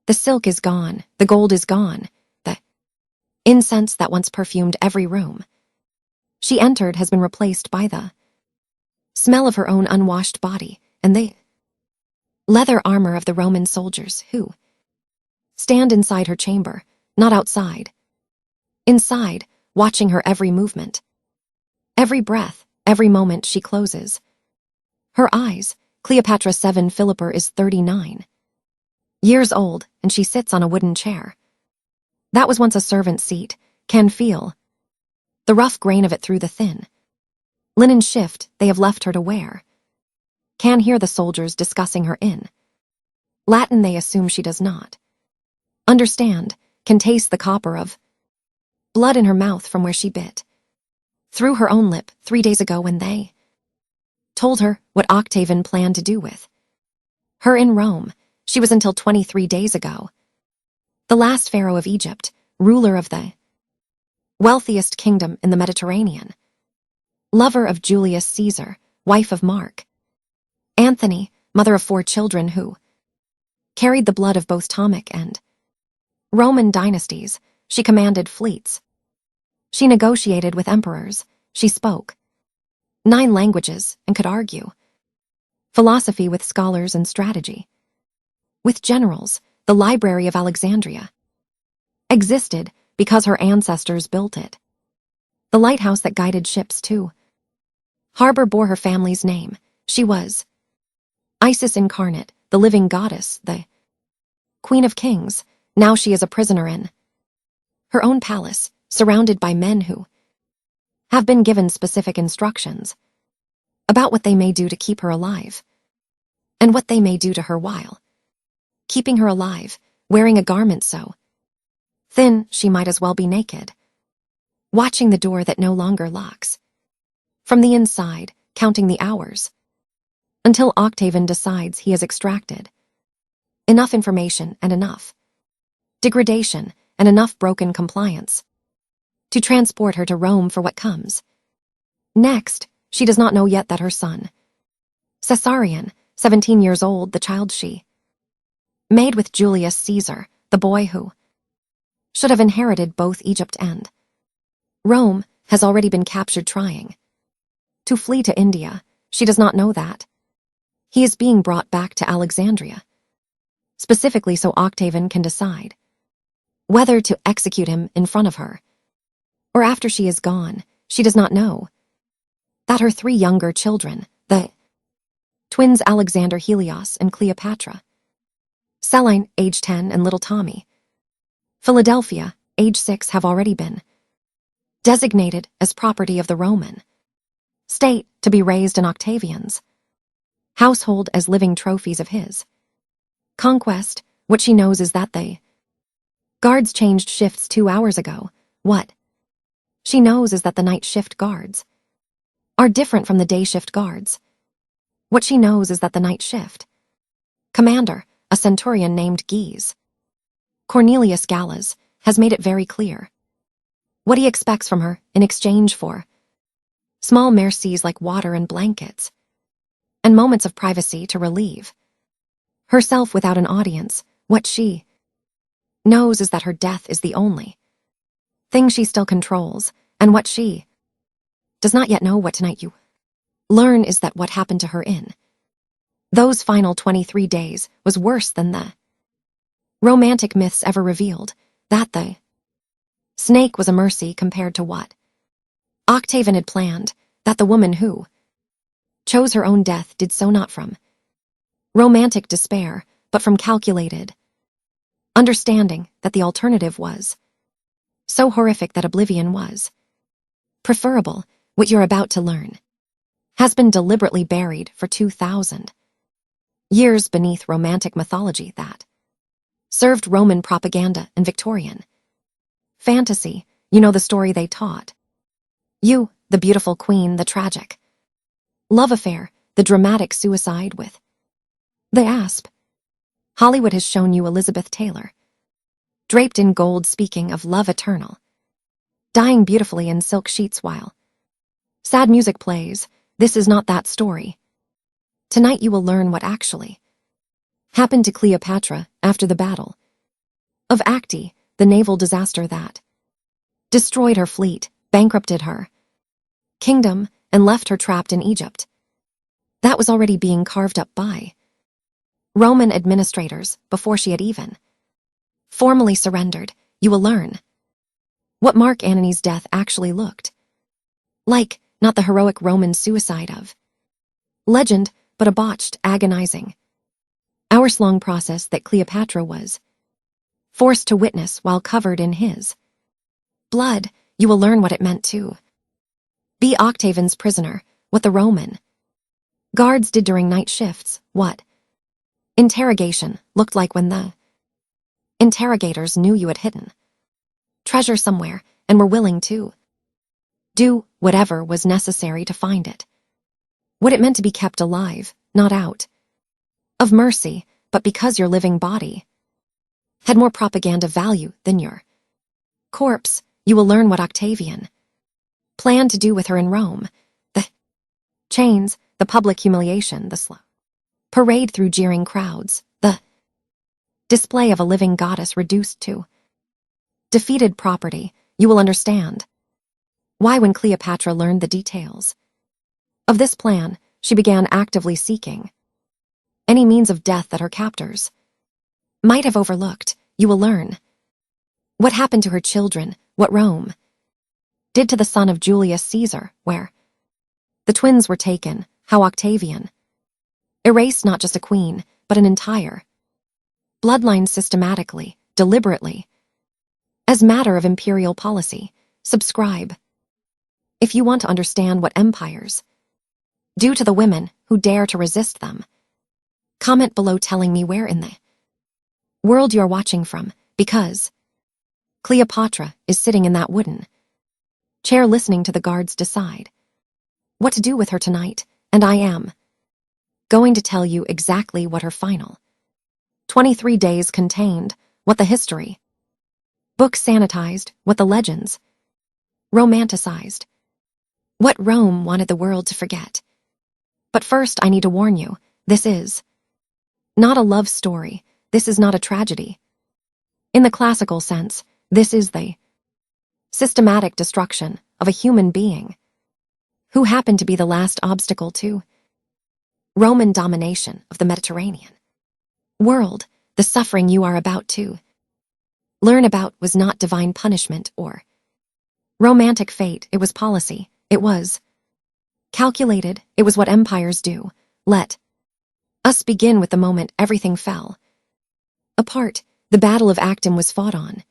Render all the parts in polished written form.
The silk is gone, the gold is gone, the incense that once perfumed every room she entered has been replaced by the smell of her own unwashed body and the leather armor of the Roman soldiers who stand inside her chamber, not outside. Inside, watching her every movement, every breath, every moment she closes. Her eyes, Cleopatra 7 Philipper is 39 years old, and she sits on a wooden chair. That was once a servant's seat, can feel the rough grain of it through the thin linen shift they have left her to wear. Can hear the soldiers discussing her in Latin they assume she does not understand, can taste the copper of blood in her mouth from where she bit through her own lip 3 days ago when they told her what Octavian planned to do with her in Rome. She was until 23 days ago the last pharaoh of Egypt, ruler of the wealthiest kingdom in the Mediterranean, lover of Julius Caesar, wife of Mark Antony, mother of 4 children who carried the blood of both Ptolemaic and Roman dynasties. She commanded fleets. She negotiated with emperors. She spoke 9 languages and could argue philosophy with scholars and strategy with generals. The Library of Alexandria existed because her ancestors built it. The lighthouse that guided ships to harbor bore her family's name. She was Isis incarnate, the living goddess, the Queen of Kings. Now she is a prisoner in her own palace, surrounded by men who have been given specific instructions about what they may do to keep her alive, and what they may do to her while keeping her alive, wearing a garment so thin she might as well be naked, watching the door that no longer locks from the inside, counting the hours until Octavian decides he has extracted enough information and enough degradation and enough broken compliance to transport her to Rome for what comes next. She does not know yet that her son, Caesarion, 17 years old, the child she made with Julius Caesar, the boy who should have inherited both Egypt and Rome, has already been captured trying to flee to India. She does not know that he is being brought back to Alexandria, specifically so Octavian can decide whether to execute him in front of her or after she is gone. She does not know that her 3 younger children, the twins Alexander, Helios, and Cleopatra, Celine, age 10, and little Tommy, Philadelphia, age 6, have already been designated as property of the Roman state to be raised in Octavian's household as living trophies of his conquest. What she knows is that the guards changed shifts 2 hours ago. What she knows is that the night shift guards are different from the day shift guards. What she knows is that the night shift commander, a centurion named Guise, Cornelius Gallas, has made it very clear what he expects from her in exchange for small mercies like water and blankets, and moments of privacy to relieve herself without an audience. What she knows is that her death is the only thing she still controls, and what she does not yet know what tonight you learn is that what happened to her in those final 23 days was worse than the romantic myths ever revealed, that the snake was a mercy compared to what Octavian had planned, that the woman who chose her own death did so not from romantic despair, but from calculated understanding that the alternative was so horrific that oblivion was preferable. What you're about to learn has been deliberately buried for 2,000 years beneath romantic mythology that served Roman propaganda and Victorian fantasy. You know the story they taught you, the beautiful queen, the tragic love affair, the dramatic suicide with the asp. Hollywood has shown you Elizabeth Taylor, draped in gold, speaking of love eternal, dying beautifully in silk sheets while sad music plays. This is not that story. Tonight you will learn what actually happened to Cleopatra after the battle. Of Acte, the naval disaster that destroyed her fleet, bankrupted her kingdom, and left her trapped in Egypt. That was already being carved up by Roman administrators before she had even formally surrendered. You will learn what Mark Antony's death actually looked like, not the heroic Roman suicide of legend, but a botched, agonizing, hours-long process that Cleopatra was forced to witness while covered in his blood. You will learn what it meant to be Octavian's prisoner, what the Roman guards did during night shifts, what interrogation looked like when the interrogators knew you had hidden treasure somewhere and were willing to do whatever was necessary to find it. What it meant to be kept alive, not out of mercy, but because your living body had more propaganda value than your corpse. You will learn what Octavian planned to do with her in Rome. The chains, the public humiliation, the slow parade through jeering crowds, the display of a living goddess reduced to defeated property. You will understand why when Cleopatra learned the details of this plan, she began actively seeking any means of death that her captors might have overlooked. You will learn what happened to her children, what Rome did to the son of Julius Caesar, where the twins were taken, how Octavian erased not just a queen, but an entire bloodline systematically, deliberately, as matter of imperial policy. Subscribe if you want to understand what empires do to the women who dare to resist them. Comment below telling me where in the world you're watching from, because Cleopatra is sitting in that wooden chair listening to the guards decide what to do with her tonight, and I am going to tell you exactly what her final 23 days contained, what the history books sanitized, what the legends romanticized, what Rome wanted the world to forget. But first, I need to warn you, this is not a love story, this is not a tragedy. In the classical sense, this is the systematic destruction of a human being who happened to be the last obstacle to Roman domination of the Mediterranean world. The suffering you are about to learn about was not divine punishment or romantic fate, it was policy, it was calculated, it was what empires do. Let us begin with the moment everything fell apart. The Battle of Actium was fought on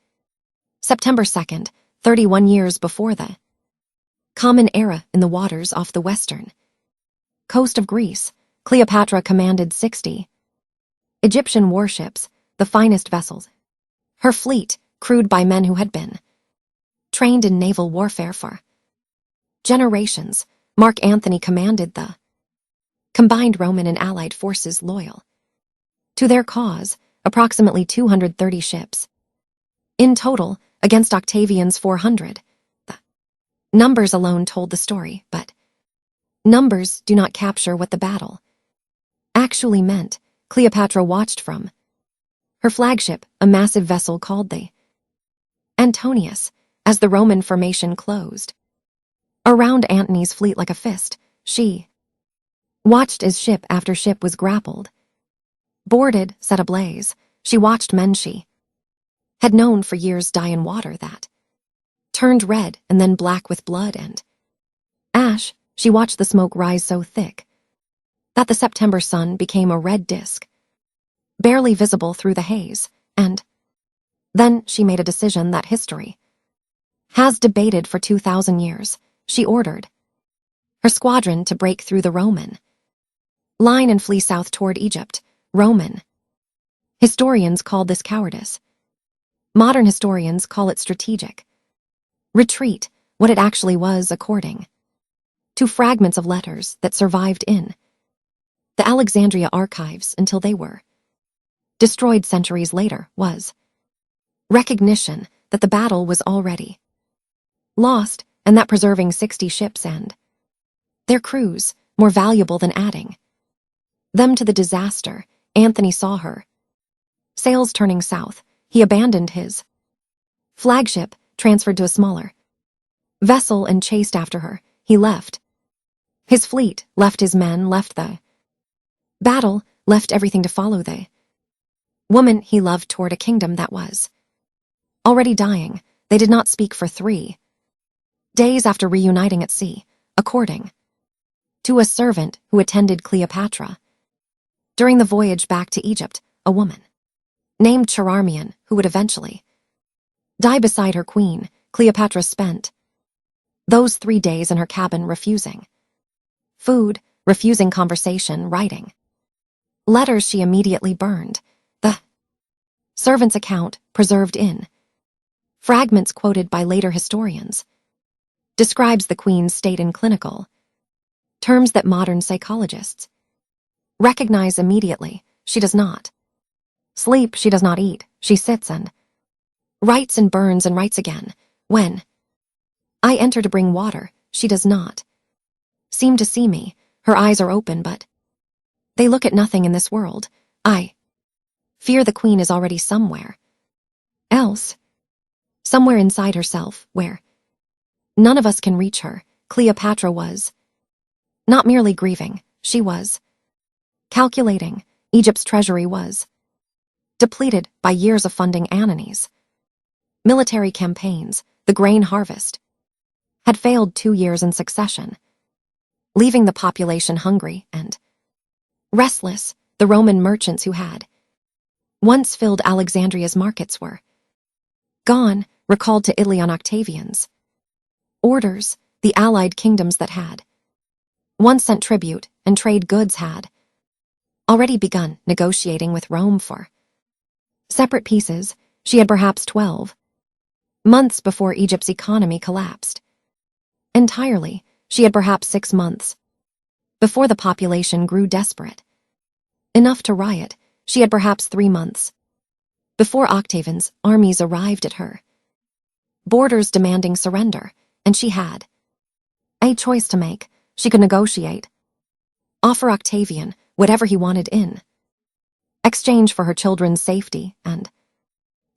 September 2nd, 31 years before the Common Era, in the waters off the western coast of Greece. Cleopatra commanded 60 Egyptian warships, the finest vessels. Her fleet, crewed by men who had been trained in naval warfare for generations. Mark Antony commanded the combined Roman and Allied forces loyal to their cause, approximately 230 ships in total, against Octavian's 400. The numbers alone told the story, but numbers do not capture what the battle actually meant. Cleopatra watched from her flagship, a massive vessel called the Antonius, as the Roman formation closed around Antony's fleet like a fist. She watched as ship after ship was grappled, boarded, set ablaze. She watched men she had known for years die in water that turned red and then black with blood and ash. She watched the smoke rise so thick that the September sun became a red disk, barely visible through the haze, and then she made a decision that history has debated for 2,000 years. She ordered her squadron to break through the Roman line and flee south toward Egypt. Roman historians called this cowardice. Modern historians call it strategic retreat. What it actually was, according to fragments of letters that survived in the Alexandria archives until they were destroyed centuries later, was recognition that the battle was already lost, and that preserving 60 ships and their crews more valuable than adding them to the disaster. Antony saw her sails turning south, He abandoned his flagship, transferred to a smaller vessel and chased after her. He left his fleet, left his men, left the battle, left everything to follow the woman he loved toward a kingdom that was already dying. They did not speak for 3 days after reuniting at sea, according to a servant who attended Cleopatra. During the voyage back to Egypt, a woman named Chararmian, who would eventually die beside her queen, Cleopatra spent those 3 days in her cabin refusing food, refusing conversation, writing letters she immediately burned. The servant's account, preserved in fragments quoted by later historians, describes the queen's state in clinical terms that modern psychologists recognize immediately. She does not sleep, she does not eat, she sits and writes and burns and writes again. When I enter to bring water, she does not seem to see me. Her eyes are open, but they look at nothing in this world. I fear the queen is already somewhere else, somewhere inside herself, where none of us can reach her. Cleopatra was not merely grieving, she was calculating. Egypt's treasury was depleted by years of funding Anani's military campaigns. The grain harvest had failed 2 years in succession, leaving the population hungry and restless. The Roman merchants who had once filled Alexandria's markets were gone, recalled to Italy on Octavian's orders. The allied kingdoms that had once sent tribute and trade goods had already begun negotiating with Rome for separate pieces. She had perhaps 12 months before Egypt's economy collapsed entirely. She had perhaps 6 months before the population grew desperate enough to riot. She had perhaps 3 months before Octavian's armies arrived at her borders demanding surrender, and she had a choice to make. She could negotiate, offer Octavian whatever he wanted in exchange for her children's safety and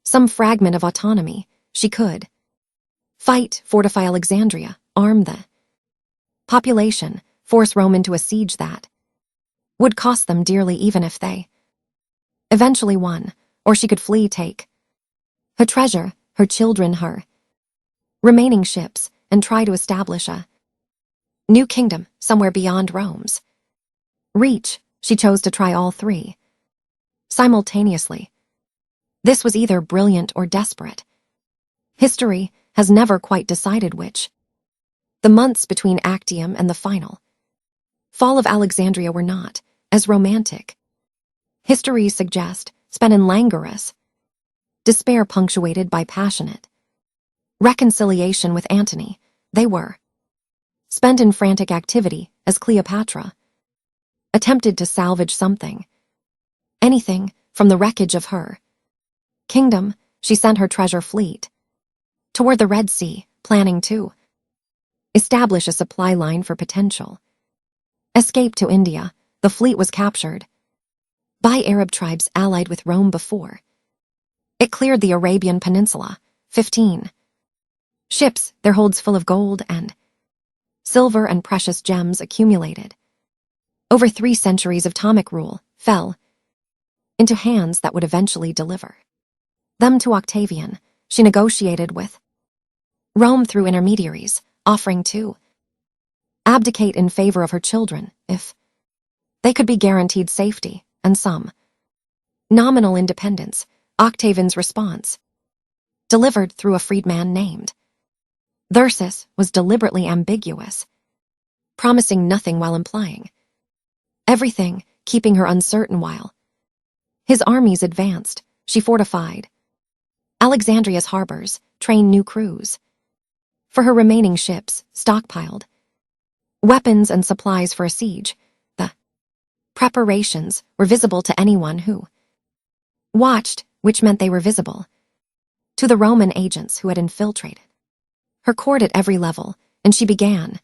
some fragment of autonomy. She could fight, fortify Alexandria, arm the population, force Rome into a siege that would cost them dearly even if they eventually won. Or she could flee, take her treasure, her children, her remaining ships, and try to establish a new kingdom somewhere beyond Rome's reach. She chose to try all 3 simultaneously. This was either brilliant or desperate. History has never quite decided which. The months between Actium and the final fall of Alexandria were not, as romantic histories suggest, spent in languorous despair punctuated by passionate reconciliation with Antony. They were spent in frantic activity as Cleopatra attempted to salvage something, anything, from the wreckage of her kingdom. She sent her treasure fleet toward the Red Sea, planning to establish a supply line for potential escape to India. The fleet was captured by Arab tribes allied with Rome before it cleared the Arabian Peninsula. 15 ships, their holds full of gold and silver and precious gems accumulated over 3 centuries of Ptolemaic rule, fell into hands that would eventually deliver them to Octavian. She negotiated with Rome through intermediaries, offering to abdicate in favor of her children if they could be guaranteed safety and some nominal independence. Octavian's response, delivered through a freedman named Thyrsis, was deliberately ambiguous, promising nothing while implying everything, keeping her uncertain while his armies advanced. She fortified Alexandria's harbors, trained new crews for her remaining ships, stockpiled weapons and supplies for a siege. The preparations were visible to anyone who watched, which meant they were visible to the Roman agents who had infiltrated her court at every level, and she began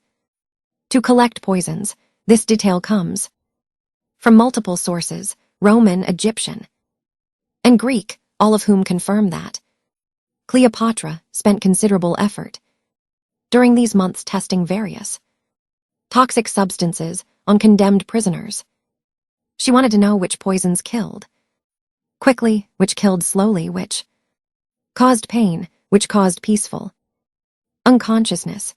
to collect poisons. This detail comes from multiple sources, Roman, Egyptian, and Greek, all of whom confirm that. Cleopatra spent considerable effort during these months testing various toxic substances on condemned prisoners. She wanted to know which poisons killed quickly, which killed slowly, which caused pain, which caused peaceful unconsciousness.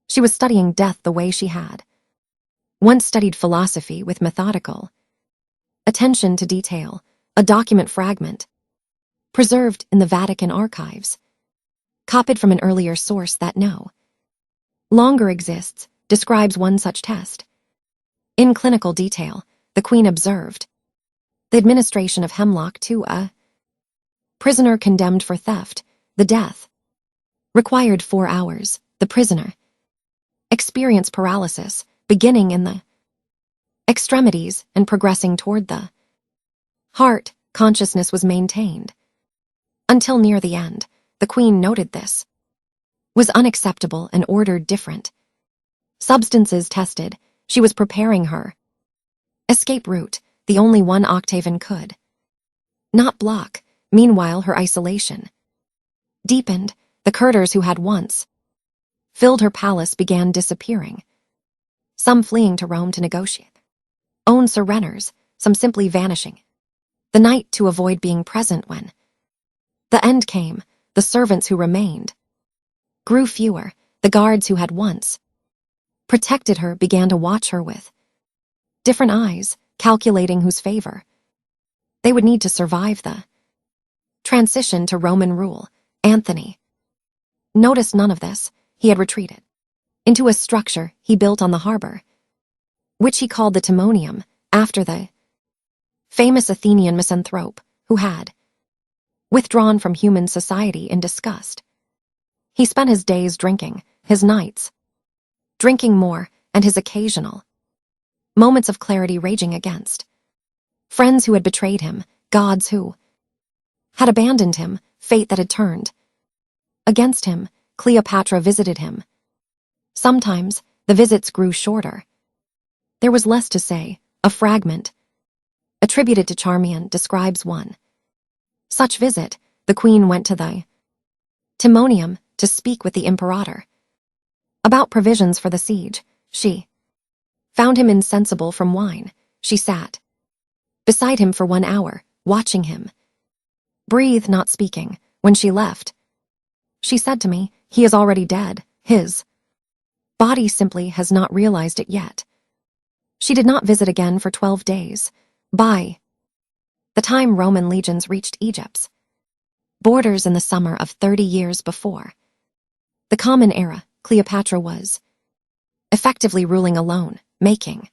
She was studying death the way she had once studied philosophy, with methodical attention to detail, a document fragment preserved in the Vatican archives, copied from an earlier source that no longer exists, describes one such test. In clinical detail, the Queen observed the administration of hemlock to a prisoner condemned for theft. The death required 4 hours. The prisoner experienced paralysis, beginning in the extremities and progressing toward the heart. Consciousness was maintained until near the end. The Queen noted this was unacceptable and ordered different substances tested. She was preparing her escape route, the only one Octavian could not block. Meanwhile, her isolation deepened. The courtiers who had once filled her palace began disappearing, some fleeing to Rome to negotiate own surrenders, some simply vanishing the night to avoid being present when the end came. The servants who remained grew fewer. The guards who had once protected her began to watch her with different eyes, calculating whose favor they would need to survive the transition to Roman rule. Anthony noticed none of this. He had retreated into a structure he built on the harbor, which he called the Timonium, after the famous Athenian misanthrope who had withdrawn from human society in disgust. He spent his days drinking, his nights drinking more, and his occasional moments of clarity raging against friends who had betrayed him, gods who had abandoned him, fate that had turned against him. Cleopatra visited him. Sometimes the visits grew shorter. There was less to say. A fragment attributed to Charmian describes one such visit. The Queen went to the Timonium to speak with the Imperator about provisions for the siege. She found him insensible from wine. She sat beside him for 1 hour, watching him breathe, not speaking. When she left, she said to me, "He is already dead. His body simply has not realized it yet." She did not visit again for 12 days. By the time Roman legions reached Egypt's borders in the summer of 30 years before the Common Era, Cleopatra was effectively ruling alone, making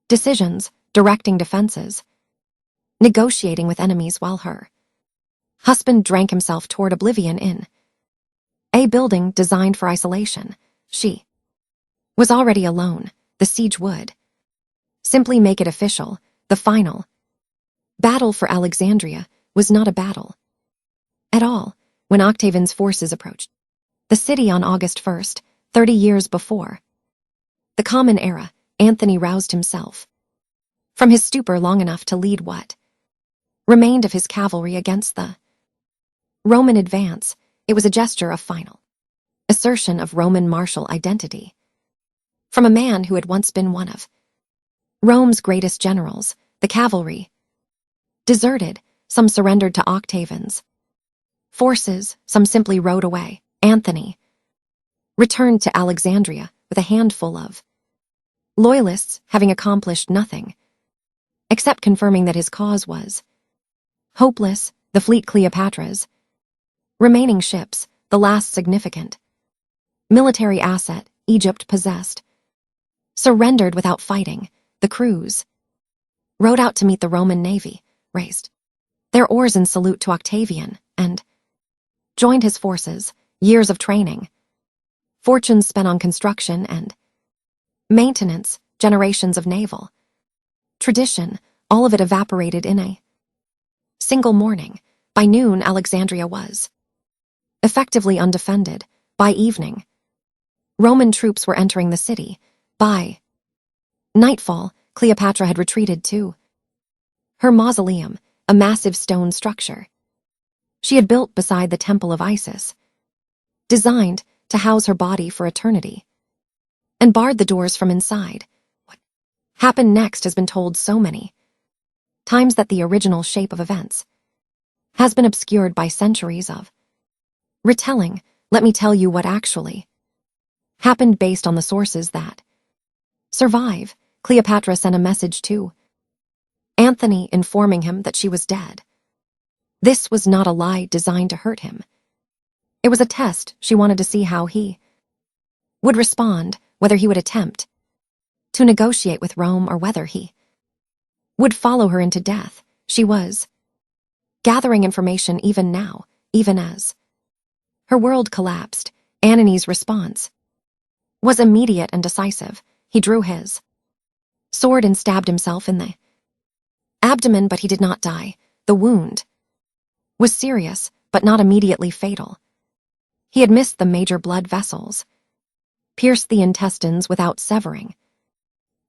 decisions, directing defenses, negotiating with enemies, while her husband drank himself toward oblivion in a building designed for isolation. She was already alone. The siege would simply make it official. The final battle for Alexandria was not a battle at all. When Octavian's forces approached the city on August 1st, 30 years before the Common Era, Anthony roused himself from his stupor long enough to lead what remained of his cavalry against the Roman advance. It was a gesture of final assertion of Roman martial identity from a man who had once been one of Rome's greatest generals. The cavalry deserted. Some surrendered to Octavian's forces, some simply rode away. Anthony returned to Alexandria with a handful of loyalists, having accomplished nothing except confirming that his cause was hopeless. The fleet, Cleopatra's remaining ships, the last significant military asset Egypt possessed, surrendered without fighting. The crews rowed out to meet the Roman navy, raised their oars in salute to Octavian, and joined his forces. Years of training, fortunes spent on construction and maintenance, generations of naval tradition, all of it evaporated in a single morning. By noon, Alexandria was effectively undefended. By evening, Roman troops were entering the city. By nightfall, Cleopatra had retreated to her mausoleum, a massive stone structure she had built beside the temple of Isis, designed to house her body for eternity, and barred the doors from inside. What happened next has been told so many times that the original shape of events has been obscured by centuries of retelling. Let me tell you what actually happened based on the sources that survive. Cleopatra sent a message to Anthony informing him that she was dead. This was not a lie designed to hurt him. It was a test. She wanted to see how he would respond, whether he would attempt to negotiate with Rome or whether he would follow her into death. She was gathering information even now, even as her world collapsed. Antony's response was immediate and decisive. He drew his sword and stabbed himself in the abdomen, but he did not die. The wound was serious, but not immediately fatal. He had missed the major blood vessels, pierced the intestines without severing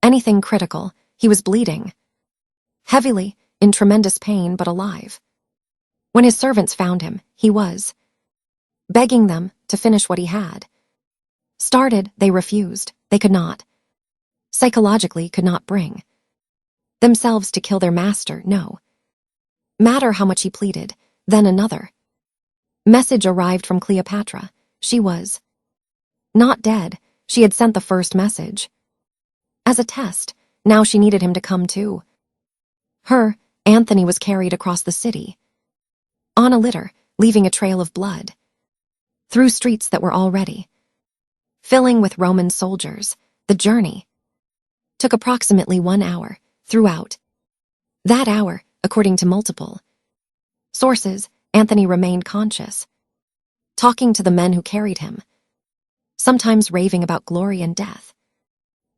anything critical. He was bleeding heavily, in tremendous pain, but alive. When his servants found him, he was begging them to finish what he had started. They refused. They could not, psychologically could not bring themselves to kill their master, no matter how much he pleaded. Then another message arrived from Cleopatra. She was not dead. She had sent the first message as a test. Now she needed him to come to her. Anthony was carried across the city on a litter, leaving a trail of blood through streets that were already filling with Roman soldiers. The journey took approximately 1 hour. Throughout that hour, according to multiple sources, Anthony remained conscious, talking to the men who carried him, sometimes raving about glory and death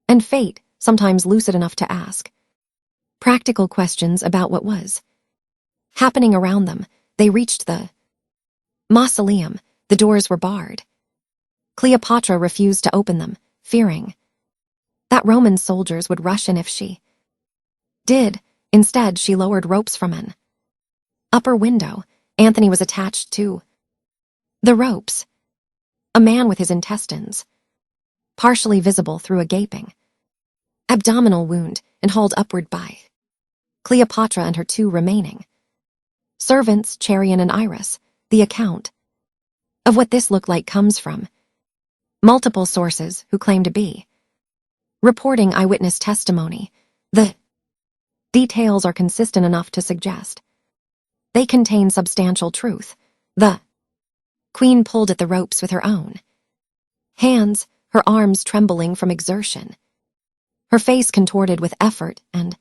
and fate, sometimes lucid enough to ask practical questions about what was happening around them. They reached the mausoleum. The doors were barred. Cleopatra refused to open them, fearing that Roman soldiers would rush in if she did. Instead, she lowered ropes from an upper window. Anthony was attached to the ropes, a man with his intestines partially visible through a gaping abdominal wound, and hauled upward by Cleopatra and her 2 remaining servants, Charion and Iris. The account of what this looked like comes from multiple sources who claim to be reporting eyewitness testimony. The details are consistent enough to suggest they contain substantial truth. The queen pulled at the ropes with her own hands, her arms trembling from exertion, her face contorted with effort and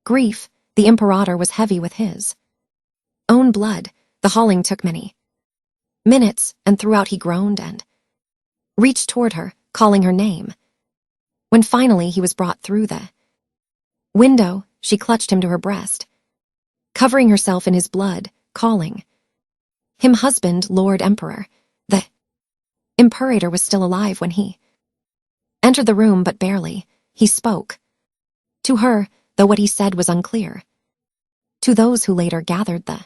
grief. The imperator was heavy with his own blood. The hauling took many minutes, and throughout he groaned and reached toward her, calling her name. When finally he was brought through the window, she clutched him to her breast, covering herself in his blood, calling him husband, Lord Emperor. The imperator was still alive when he entered the room, but barely. He spoke to her, though what he said was unclear. To those who later gathered the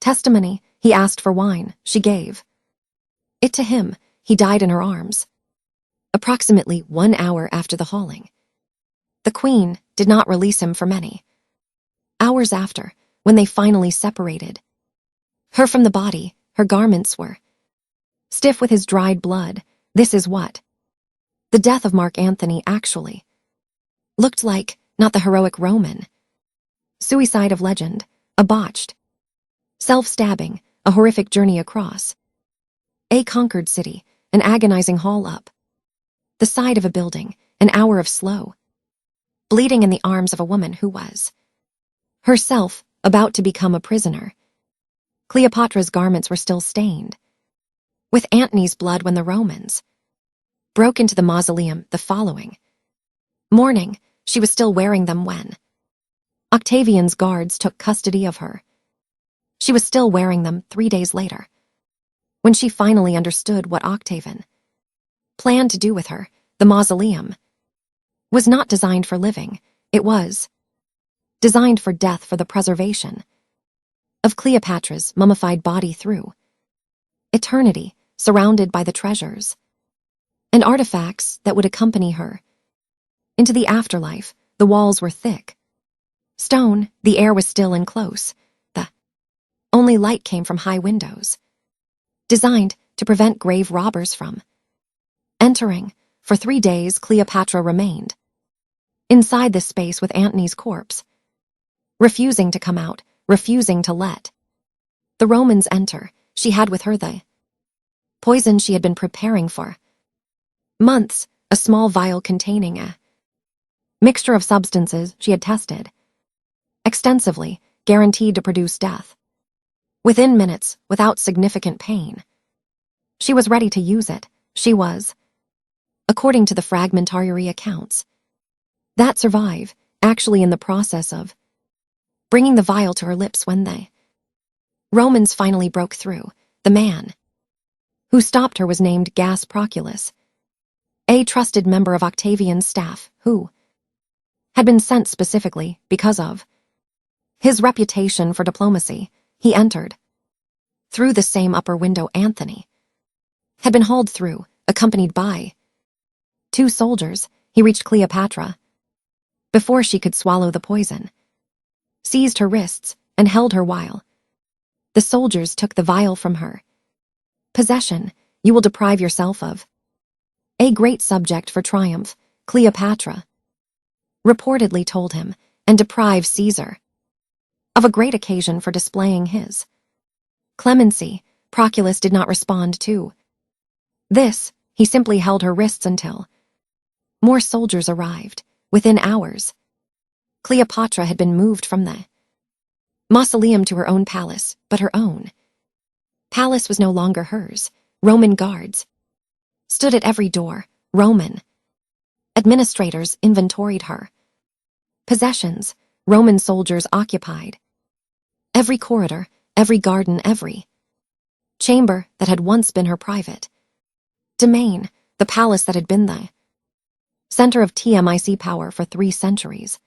testimony, he asked for wine. She gave it to him. He died in her arms. Approximately 1 hour after the hauling, the queen did not release him for many hours after. When they finally separated her from the body, her garments were stiff with his dried blood. This is what the death of Mark Antony actually looked like, not the heroic Roman suicide of legend, a botched self-stabbing, a horrific journey across a conquered city, an agonizing haul up the side of a building, an hour of slow bleeding in the arms of a woman who was herself about to become a prisoner. Cleopatra's garments were still stained with Antony's blood when the Romans broke into the mausoleum the following morning. She was still wearing them when Octavian's guards took custody of her. She was still wearing them 3 days later, when she finally understood what Octavian planned to do with her. The mausoleum was not designed for living. It was designed for death, for the preservation of Cleopatra's mummified body through eternity, surrounded by the treasures and artifacts that would accompany her into the afterlife. The walls were thick stone, the air was still and close. The only light came from high windows, designed to prevent grave robbers from entering. For 3 days, Cleopatra remained inside this space with Antony's corpse, refusing to come out, refusing to let the Romans enter. She had with her the poison she had been preparing for months, a small vial containing a mixture of substances she had tested extensively, guaranteed to produce death within minutes without significant pain. She was ready to use it. She was, according to the fragmentary accounts that survive, actually in the process of bringing the vial to her lips when the Romans finally broke through. The man who stopped her was named Gas Proculus, a trusted member of Octavian's staff who had been sent specifically because of his reputation for diplomacy. He entered through the same upper window Anthony had been hauled through, accompanied by 2 soldiers. He reached Cleopatra before she could swallow the poison, seized her wrists, and held her while the soldiers took the vial from her possession. You will deprive yourself of a great subject for triumph, Cleopatra reportedly told him, and deprive Caesar of a great occasion for displaying his clemency. Proculus did not respond to this. He simply held her wrists until more soldiers arrived. Within hours, Cleopatra had been moved from the mausoleum to her own palace, but her own palace was no longer hers. Roman guards stood at every door. Roman administrators inventoried her possessions. Roman soldiers occupied every corridor, every garden, every chamber that had once been her private domain. The palace that had been the center of TMIC power for 3 centuries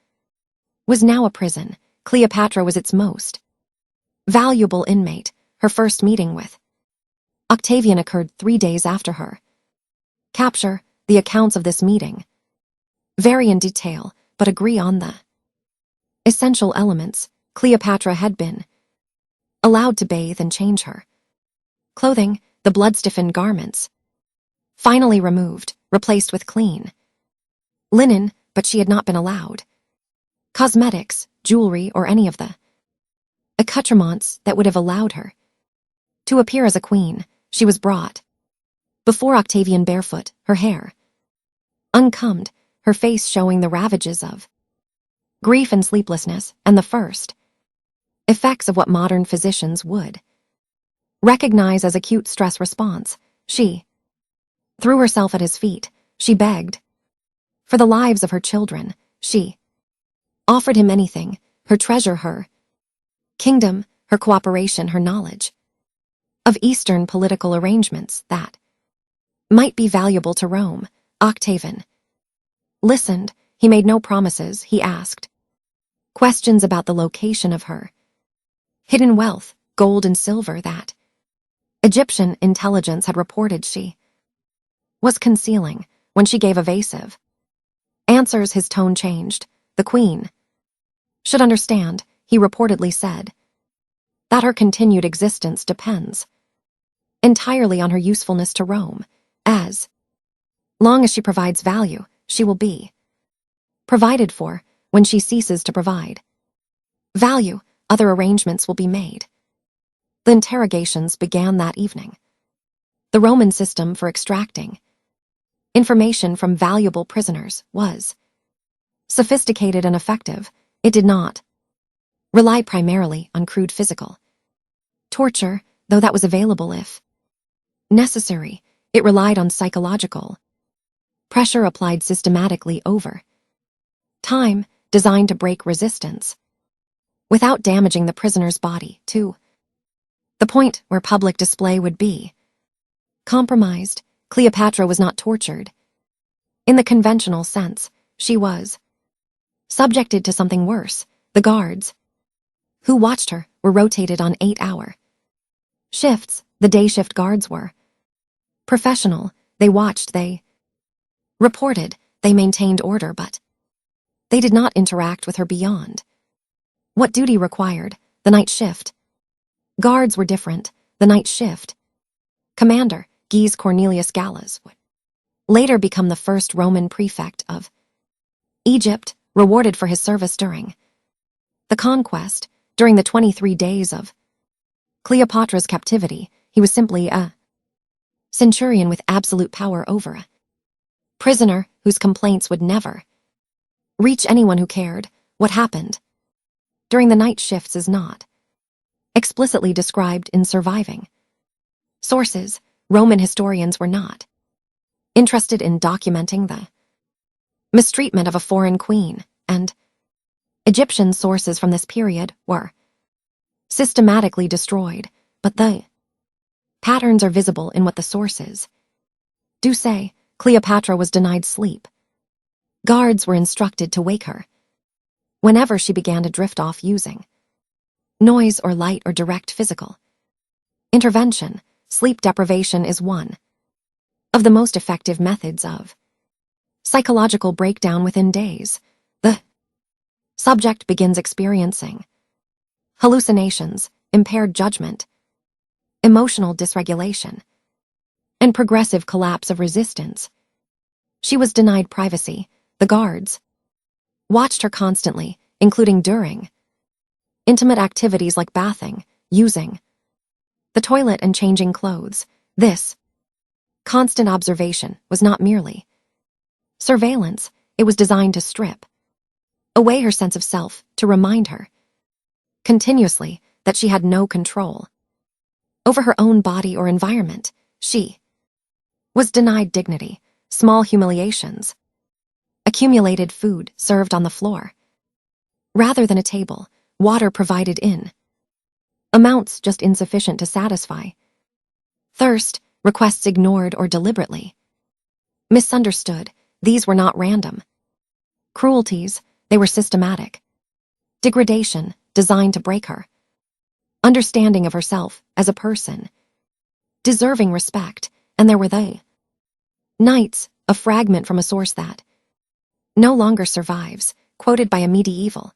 was now a prison. Cleopatra was its most valuable inmate. Her first meeting with Octavian occurred 3 days after her capture. The accounts of this meeting vary in detail, but agree on the essential elements. Cleopatra had been allowed to bathe and change her clothing, the blood-stiffened garments finally removed, replaced with clean linen, but she had not been allowed cosmetics, jewelry, or any of the accoutrements that would have allowed her to appear as a queen. She was brought before Octavian barefoot, her hair uncombed, her face showing the ravages of grief and sleeplessness, and the first effects of what modern physicians would recognize as acute stress response. She threw herself at his feet. She begged for the lives of her children. She offered him anything, her treasure, her kingdom, her cooperation, her knowledge of Eastern political arrangements that might be valuable to Rome. Octavian listened. He made no promises. He asked questions about the location of her hidden wealth, gold and silver that Egyptian intelligence had reported she was concealing. When she gave evasive answers, his tone changed. The queen should understand, he reportedly said, that her continued existence depends entirely on her usefulness to Rome. As long as she provides value, she will be provided for. When she ceases to provide value, other arrangements will be made. The interrogations began that evening. The Roman system for extracting information from valuable prisoners was sophisticated and effective. It did not rely primarily on crude physical torture, though that was available if necessary. It relied on psychological pressure applied systematically over time, designed to break resistance without damaging the prisoner's body, to the point where public display would be compromised. Cleopatra was not tortured in the conventional sense. She was subjected to something worse. The guards who watched her were rotated on 8-hour shifts. The day shift guards were professional. They watched, they reported, they maintained order, but they did not interact with her beyond what duty required. The night shift guards were different. The night shift commander, Gaius Cornelius Gallus, would later become the first Roman prefect of Egypt, rewarded for his service during the conquest. During the 23 days of Cleopatra's captivity, he was simply a centurion with absolute power over a prisoner whose complaints would never reach anyone who cared. What happened during the night shifts is not explicitly described in surviving sources. Roman historians were not interested in documenting the mistreatment of a foreign queen, and Egyptian sources from this period were systematically destroyed, but the patterns are visible in what the sources do say. Cleopatra was denied sleep. Guards were instructed to wake her whenever she began to drift off using noise or light or direct physical intervention. Sleep deprivation is one of the most effective methods of psychological breakdown. Within days, the subject begins experiencing hallucinations, impaired judgment, emotional dysregulation, and progressive collapse of resistance. She was denied privacy. The guards watched her constantly, including during intimate activities like bathing, using the toilet, and changing clothes. This constant observation was not merely surveillance, it was designed to strip away her sense of self, to remind her continuously that she had no control over her own body or environment. She was denied dignity. Small humiliations, accumulated food served on the floor rather than a table, water provided in amounts just insufficient to satisfy thirst, requests ignored or deliberately misunderstood. These were not random cruelties, they were systematic degradation designed to break her understanding of herself as a person deserving respect. And there were the nights, a fragment from a source that no longer survives, quoted by a medieval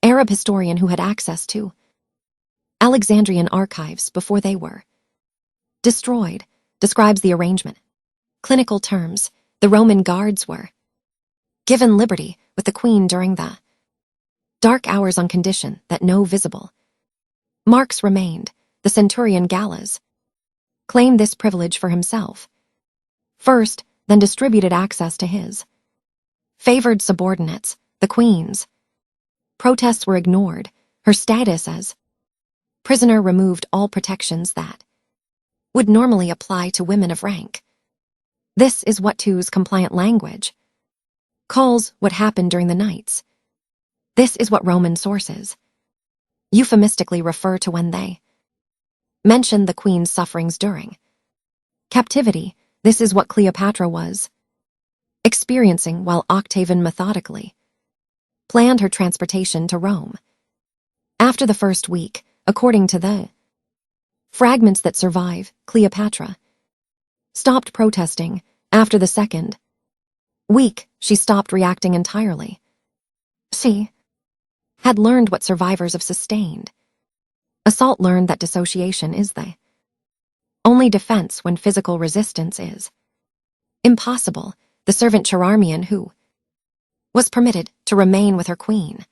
Arab historian who had access to Alexandrian archives before they were destroyed, describes the arrangement. Clinical terms: the Roman guards were given liberty with the queen during the dark hours on condition that no visible marks remained. The centurion Gallus claimed this privilege for himself first, then distributed access to his favored subordinates. The queen's protests were ignored. Her status as prisoner removed all protections that would normally apply to women of rank. This is what Tu's compliant language calls what happened during the nights. This is what Roman sources euphemistically refer to when they mention the queen's sufferings during captivity. This is what Cleopatra was experiencing while Octavian methodically planned her transportation to Rome. After the first week, according to the fragments that survive, Cleopatra stopped protesting. After the second week, she stopped reacting entirely. She had learned what survivors of sustained assault learned, that dissociation is the only defense when physical resistance is impossible. The servant Charmian, who was permitted to remain with her queen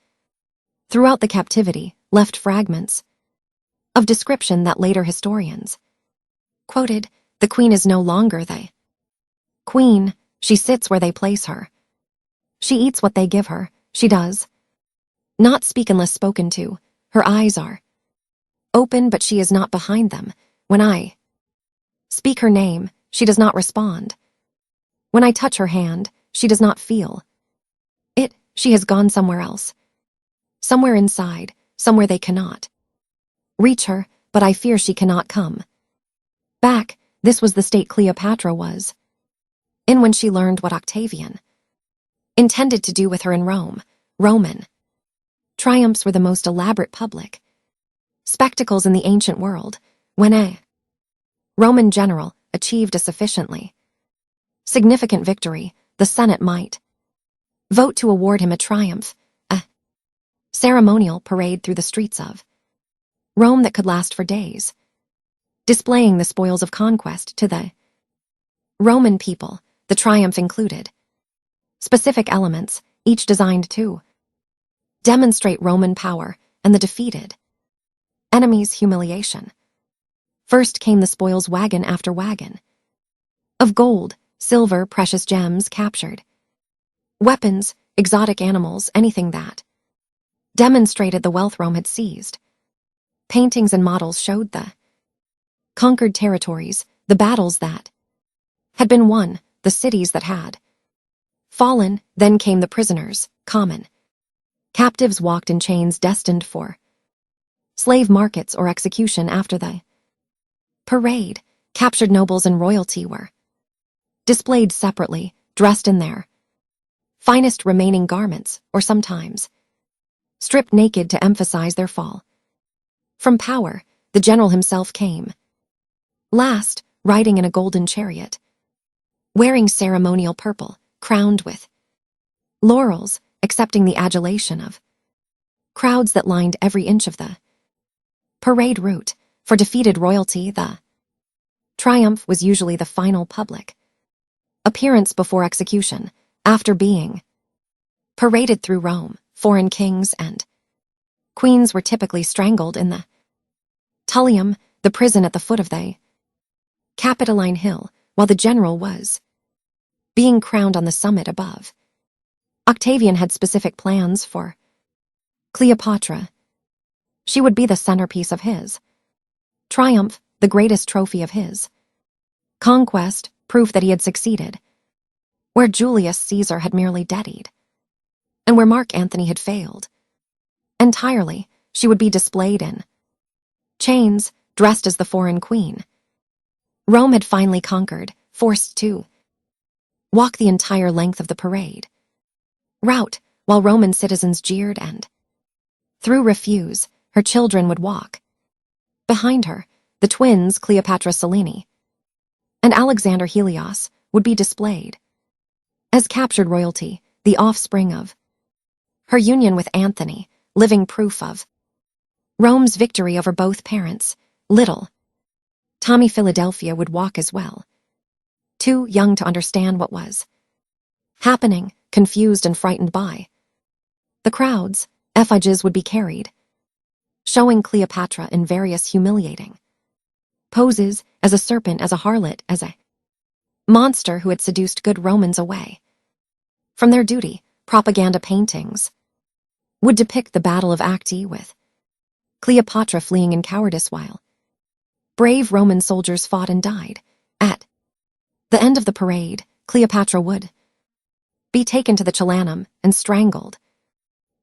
throughout the captivity, left fragments of description that later historians quoted. The queen is no longer the queen. She sits where they place her. She eats what they give her. She does not speak unless spoken to. Her eyes are open, but she is not behind them. When I speak her name, she does not respond. When I touch her hand, she does not feel it. She has gone somewhere else. Somewhere inside, somewhere they cannot reach her, but I fear she cannot come back. This was the state Cleopatra was in when she learned what Octavian intended to do with her in Rome. Roman Triumphs were the most elaborate public spectacles in the ancient world when a Roman general achieved a sufficiently significant victory. The Senate might vote to award him a triumph, a ceremonial parade through the streets of Rome that could last for days, displaying the spoils of conquest to the Roman people. The triumph included specific elements, each designed to demonstrate Roman power and the defeated enemy's humiliation. First came the spoils wagon after wagon of gold, silver, precious gems captured, weapons, exotic animals, anything that demonstrated the wealth Rome had seized. Paintings and models showed the conquered territories, the battles that had been won, the cities that had fallen. Then came the prisoners, common captives walked in chains destined for slave markets or execution. After the parade, captured nobles and royalty were displayed separately, dressed in their finest remaining garments, or sometimes stripped naked to emphasize their fall from power. The general himself came last, riding in a golden chariot, wearing ceremonial purple, crowned with laurels, accepting the adulation of crowds that lined every inch of the parade route. For defeated royalty, the triumph was usually the final public appearance before execution. After being paraded through Rome, foreign kings and queens were typically strangled in the Tullium, the prison at the foot of the Capitoline Hill, while the general was being crowned on the summit above. Octavian had specific plans for Cleopatra. She would be the centerpiece of his triumph, the greatest trophy of his conquest, proof that he had succeeded, where Julius Caesar had merely deadied, and where Mark Antony had failed entirely. She would be displayed in chains, dressed as the foreign queen Rome had finally conquered, forced to walk the entire length of the parade route, while Roman citizens jeered and threw refuse. Her children would walk behind her. The twins, Cleopatra Selene and Alexander Helios, would be displayed as captured royalty, the offspring of her union with Antony, living proof of Rome's victory over both parents. Little Tommy Philadelphia would walk as well, too young to understand what was happening, confused and frightened by the crowds. Effigies would be carried, showing Cleopatra in various humiliating poses, as a serpent, as a harlot, as a monster who had seduced good Romans away from their duty. Propaganda paintings would depict the Battle of Acte, with Cleopatra fleeing in cowardice while brave Roman soldiers fought and died. At the end of the parade, Cleopatra would be taken to the Chalanum and strangled,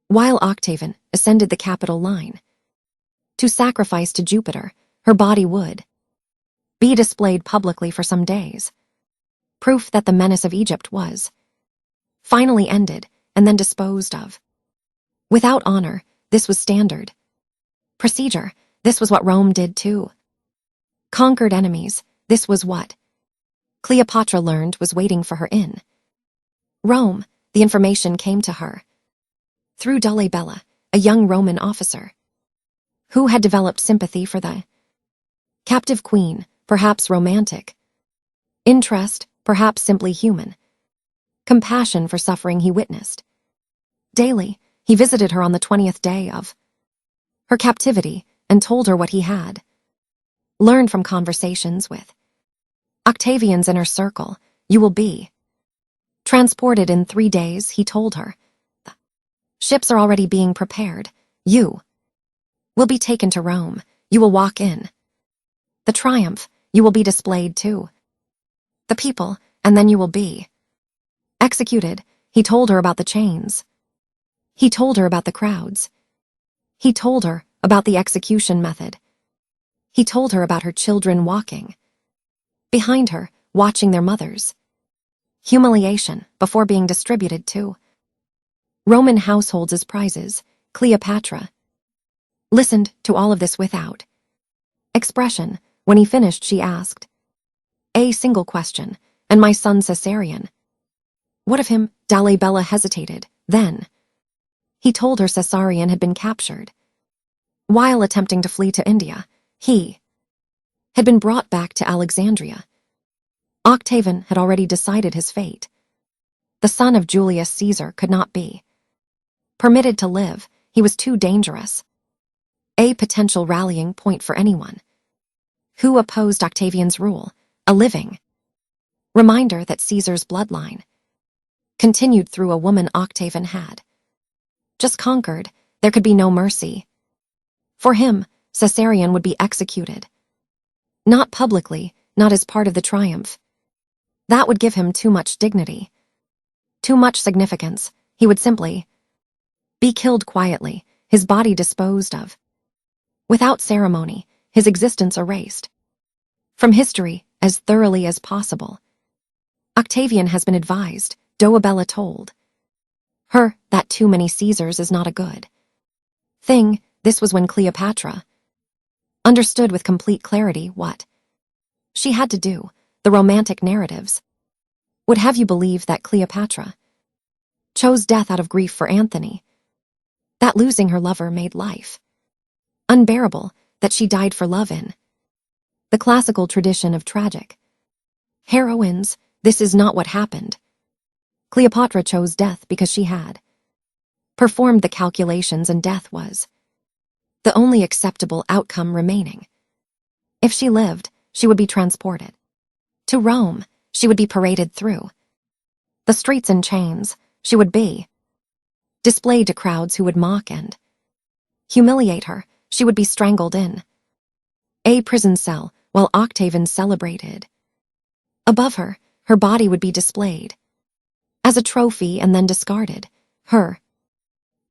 while Octavian ascended the Capitol line to sacrifice to Jupiter. Her body would be displayed publicly for some days, proof that the menace of Egypt was finally ended and then disposed of without honor. This was standard procedure. This was what Rome did too. Conquered enemies. This was what Cleopatra learned was waiting for her in Rome. The information came to her through Dolabella, a young Roman officer who had developed sympathy for the captive queen, perhaps romantic interest, perhaps simply human compassion for suffering he witnessed daily. He visited her on the 20th day of her captivity and told her what he had learned from conversations with Octavian's inner circle. You will be transported in 3 days, he told her. The ships are already being prepared. You will be taken to Rome. You will walk in the triumph. You will be displayed to the people, and then you will be executed. He told her about the chains. He told her about the crowds. He told her about the execution method. He told her about her children walking behind her, watching their mothers' humiliation before being distributed to Roman households as prizes. Cleopatra listened to all of this without expression. When he finished, she asked a single question, "And my son Caesarion? What of him?" Dalabella hesitated. Then he told her Caesarion had been captured. While attempting to flee to India, he had been brought back to Alexandria. Octavian had already decided his fate. The son of Julius Caesar could not be permitted to live. He was too dangerous. A potential rallying point for anyone who opposed Octavian's rule, a living reminder that Caesar's bloodline continued through a woman Octavian had just conquered. There could be no mercy. For him, Caesarion would be executed. Not publicly, not as part of the triumph. That would give him too much dignity, too much significance. He would simply be killed quietly, his body disposed of, without ceremony, his existence erased from history as thoroughly as possible. Octavian has been advised, Dolabella told her, that too many Caesars is not a good thing. This was when Cleopatra understood with complete clarity what she had to do. The romantic narratives would have you believe that Cleopatra chose death out of grief for Anthony, that losing her lover made life unbearable, that she died for love in the classical tradition of tragic heroines. This is not what happened. Cleopatra chose death because she had performed the calculations, and death was the only acceptable outcome remaining. If she lived, she would be transported to Rome. She would be paraded through the streets in chains. She would be displayed to crowds who would mock and humiliate her. She would be strangled in a prison cell while Octavian celebrated. Above her, her body would be displayed as a trophy and then discarded. Her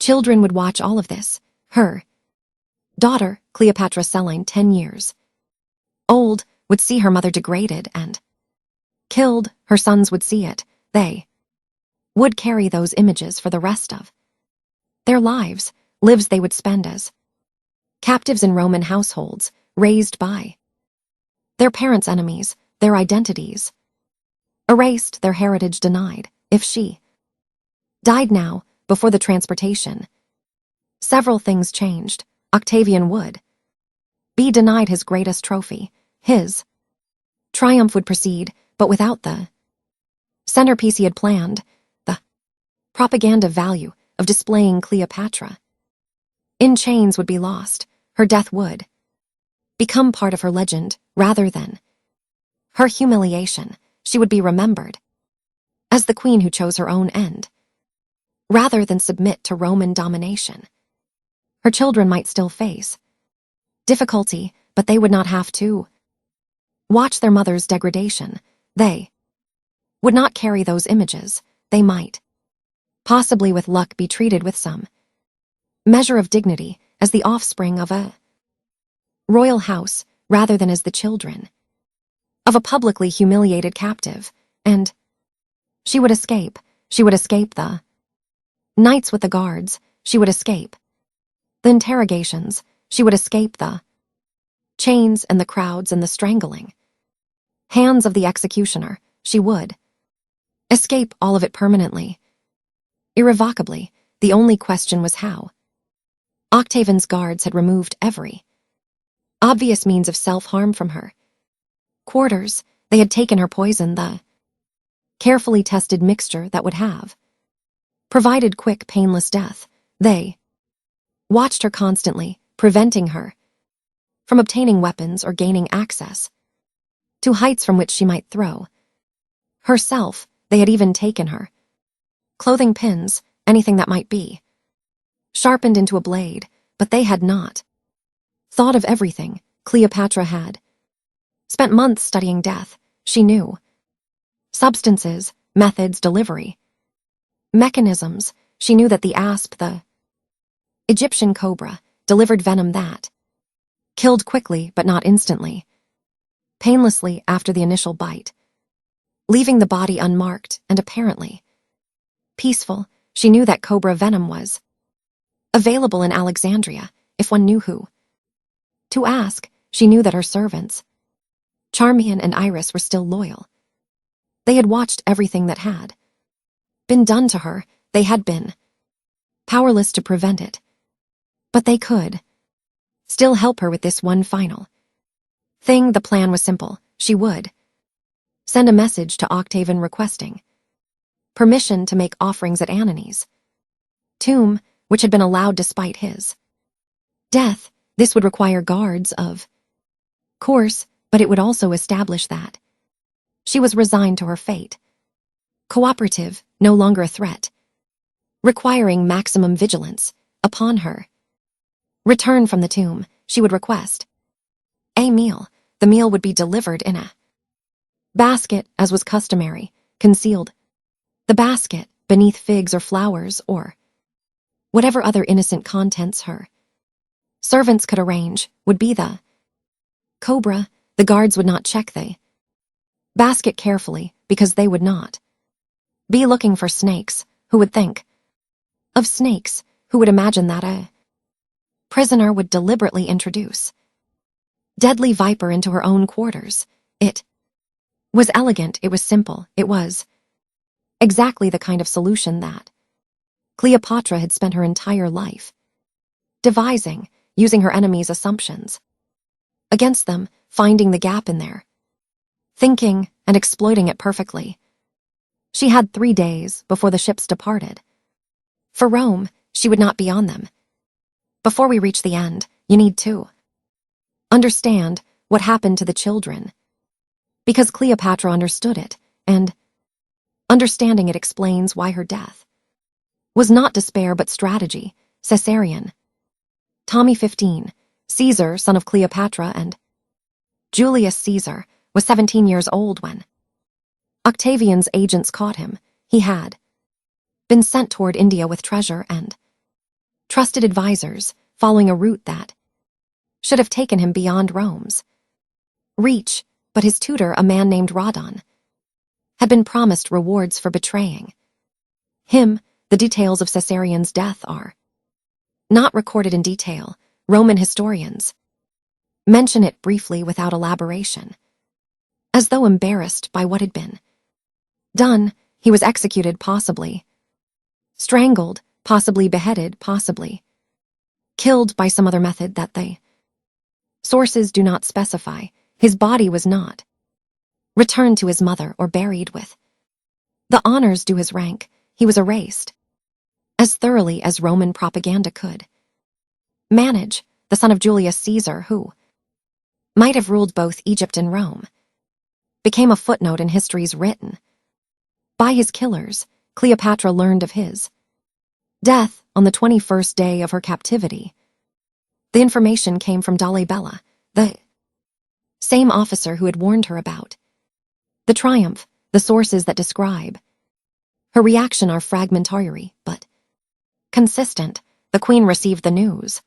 children would watch all of this. Her daughter, Cleopatra Selene, 10 years old, would see her mother degraded and killed. Her sons would see it. They would carry those images for the rest of their lives they would spend as captives in Roman households, raised by their parents' enemies, their identities erased, their heritage denied. If she died now, before the transportation, several things changed. Octavian would be denied his greatest trophy. His triumph would proceed, but without the centerpiece he had planned, the propaganda value of displaying Cleopatra in chains would be lost. Her death would become part of her legend rather than her humiliation. She would be remembered as the queen who chose her own end rather than submit to Roman domination. Her children might still face difficulty, but they would not have to watch their mother's degradation. They would not carry those images. They might, possibly with luck, be treated with some measure of dignity as the offspring of a royal house rather than as the children of a publicly humiliated captive. And she would escape. She would escape the nights with the guards. She would escape the interrogations. She would escape the chains and the crowds and the strangling hands of the executioner. She would escape all of it permanently, irrevocably. The only question was how. Octavian's guards had removed every obvious means of self-harm from her quarters. They had taken her poison, the carefully tested mixture that would have provided quick, painless death. They watched her constantly, preventing her from obtaining weapons or gaining access to heights from which she might throw herself. They had even taken her clothing pins, anything that might be sharpened into a blade, but they had not thought of everything. Cleopatra had spent months studying death. She knew substances, methods, delivery mechanisms. She knew that the asp, the Egyptian cobra, delivered venom that killed quickly but not instantly, painlessly after the initial bite, leaving the body unmarked and apparently peaceful. She knew that cobra venom was Available in Alexandria, if one knew who to ask. She knew that her servants, Charmian and Iris, were still loyal. They had watched everything that had been done to her. They had been powerless to prevent it. But they could still help her with this one final thing. The plan was simple. She would send a message to Octavian requesting permission to make offerings at Anani's tomb, which had been allowed despite his death. This would require guards, of course, but it would also establish that she was resigned to her fate. Cooperative, no longer a threat, requiring maximum vigilance. Upon her return from the tomb, she would request a meal. The meal would be delivered in a basket, as was customary, concealed. The basket beneath figs or flowers or whatever other innocent contents her servants could arrange would be the cobra. The guards would not check the basket carefully because they would not be looking for snakes. Who would think of snakes? Who would imagine that a prisoner would deliberately introduce deadly viper into her own quarters? It was elegant, it was simple, it was exactly the kind of solution that Cleopatra had spent her entire life devising, using her enemies' assumptions against them, finding the gap in their thinking and exploiting it perfectly. She had 3 days before the ships departed for Rome. She would not be on them. Before we reach the end, you need to understand what happened to the children, because Cleopatra understood it, and understanding it explains why her death was not despair but strategy. Caesarion. Tommy 15, Caesar, son of Cleopatra and Julius Caesar, was 17 years old when Octavian's agents caught him. He had been sent toward India with treasure and trusted advisors, following a route that should have taken him beyond Rome's reach, but his tutor, a man named Rhodon, had been promised rewards for betraying him. The details of Caesarion's death are not recorded in detail. Roman historians mention it briefly without elaboration, as though embarrassed by what had been done. He was executed, possibly strangled, possibly beheaded, possibly killed by some other method that the sources do not specify. His body was not returned to his mother or buried with the honors due his rank. He was erased as thoroughly as Roman propaganda could manage. The son of Julius Caesar, who might have ruled both Egypt and Rome, became a footnote in histories written by his killers. Cleopatra learned of his death on the 21st day of her captivity. The information came from Dolabella, the same officer who had warned her about the triumph. The sources that describe her reaction are fragmentary, but consistent. The queen received the news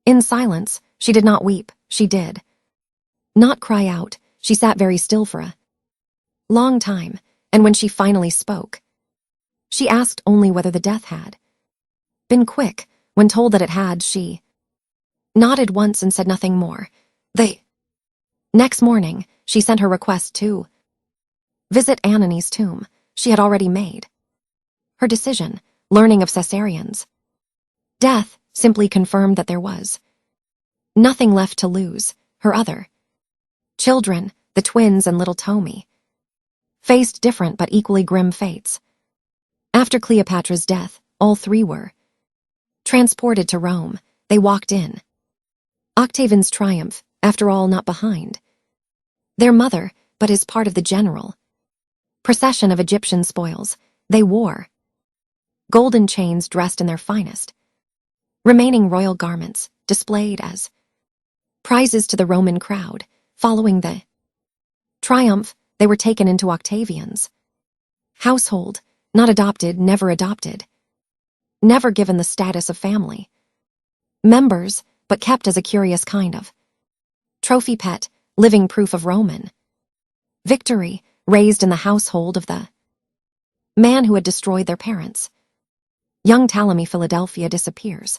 in silence. She did not weep. She did not cry out. She sat very still for a long time, and when she finally spoke, she asked only whether the death had been quick. When told that it had, she nodded once and said nothing more. The next morning, she sent her request to visit Anani's tomb. She had already made her decision. Learning of Caesarion's death simply confirmed that there was nothing left to lose. Her other children, the twins and little Tommy, faced different but equally grim fates. After Cleopatra's death, all 3 were transported to Rome. They walked in Octavian's triumph, after all not behind their mother, but as part of the general procession of Egyptian spoils. They wore golden chains, dressed in their finest remaining royal garments, displayed as prizes to the Roman crowd. Following the triumph, they were taken into Octavian's household, not adopted, never given the status of family members, but kept as a curious kind of trophy pet, living proof of Roman victory, raised in the household of the man who had destroyed their parents. Young Ptolemy Philadelphia disappears.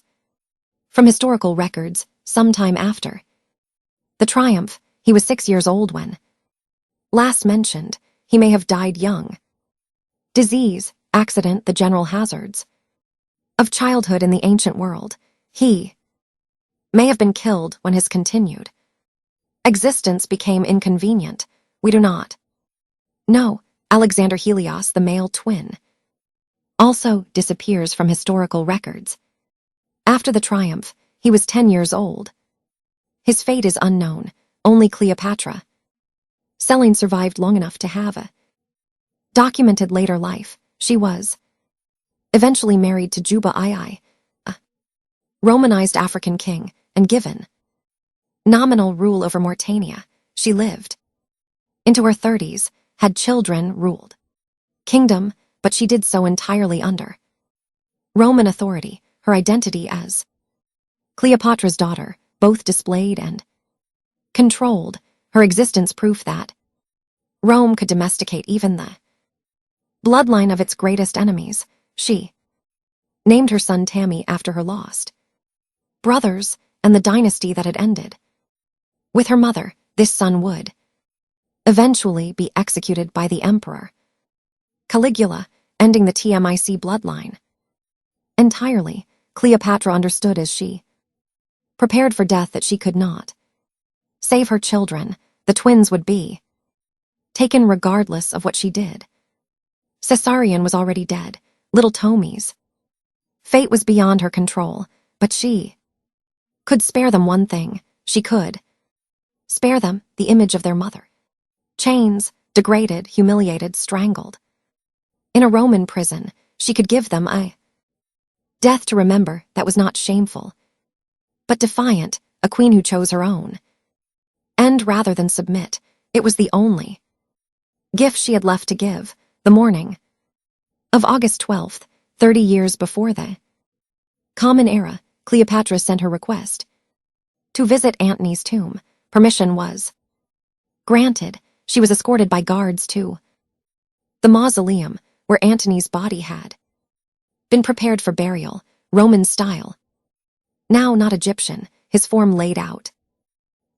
From historical records, sometime after the triumph, he was 6 years old when last mentioned. He may have died young. Disease, accident, the general hazards of childhood in the ancient world. He may have been killed when his continued existence became inconvenient. We do not know. Alexander Helios, the male twin, also disappears from historical records. After the triumph, he was 10 years old. His fate is unknown. Only Cleopatra Selene survived long enough to have a documented later life. She was eventually married to Juba II, a Romanized African king, and given nominal rule over Mauritania. She lived into her 30s, had children, ruled kingdom, but she did so entirely under Roman authority. Her identity as Cleopatra's daughter, both displayed and controlled her existence, proof that Rome could domesticate even the bloodline of its greatest enemies. She named her son Tammy after her lost brothers and the dynasty that had ended with her mother. This son would eventually be executed by the emperor Caligula, ending the TMIC bloodline entirely. Cleopatra understood as she prepared for death that she could not save her children. The twins would be taken regardless of what she did. Caesarion was already dead. Little Tommy's fate was beyond her control, but she could spare them one thing. She could spare them the image of their mother. Chains, degraded, humiliated, strangled. In a Roman prison, she could give them a death to remember that was not shameful, but defiant, a queen who chose her own end rather than submit. It was the only gift she had left to give. The morning of August 12th, 30 years before the Common Era, Cleopatra sent her request to visit Antony's tomb. Permission was granted. She was escorted by guards to the mausoleum where Antony's body had been prepared for burial, Roman style. Now not Egyptian, his form laid out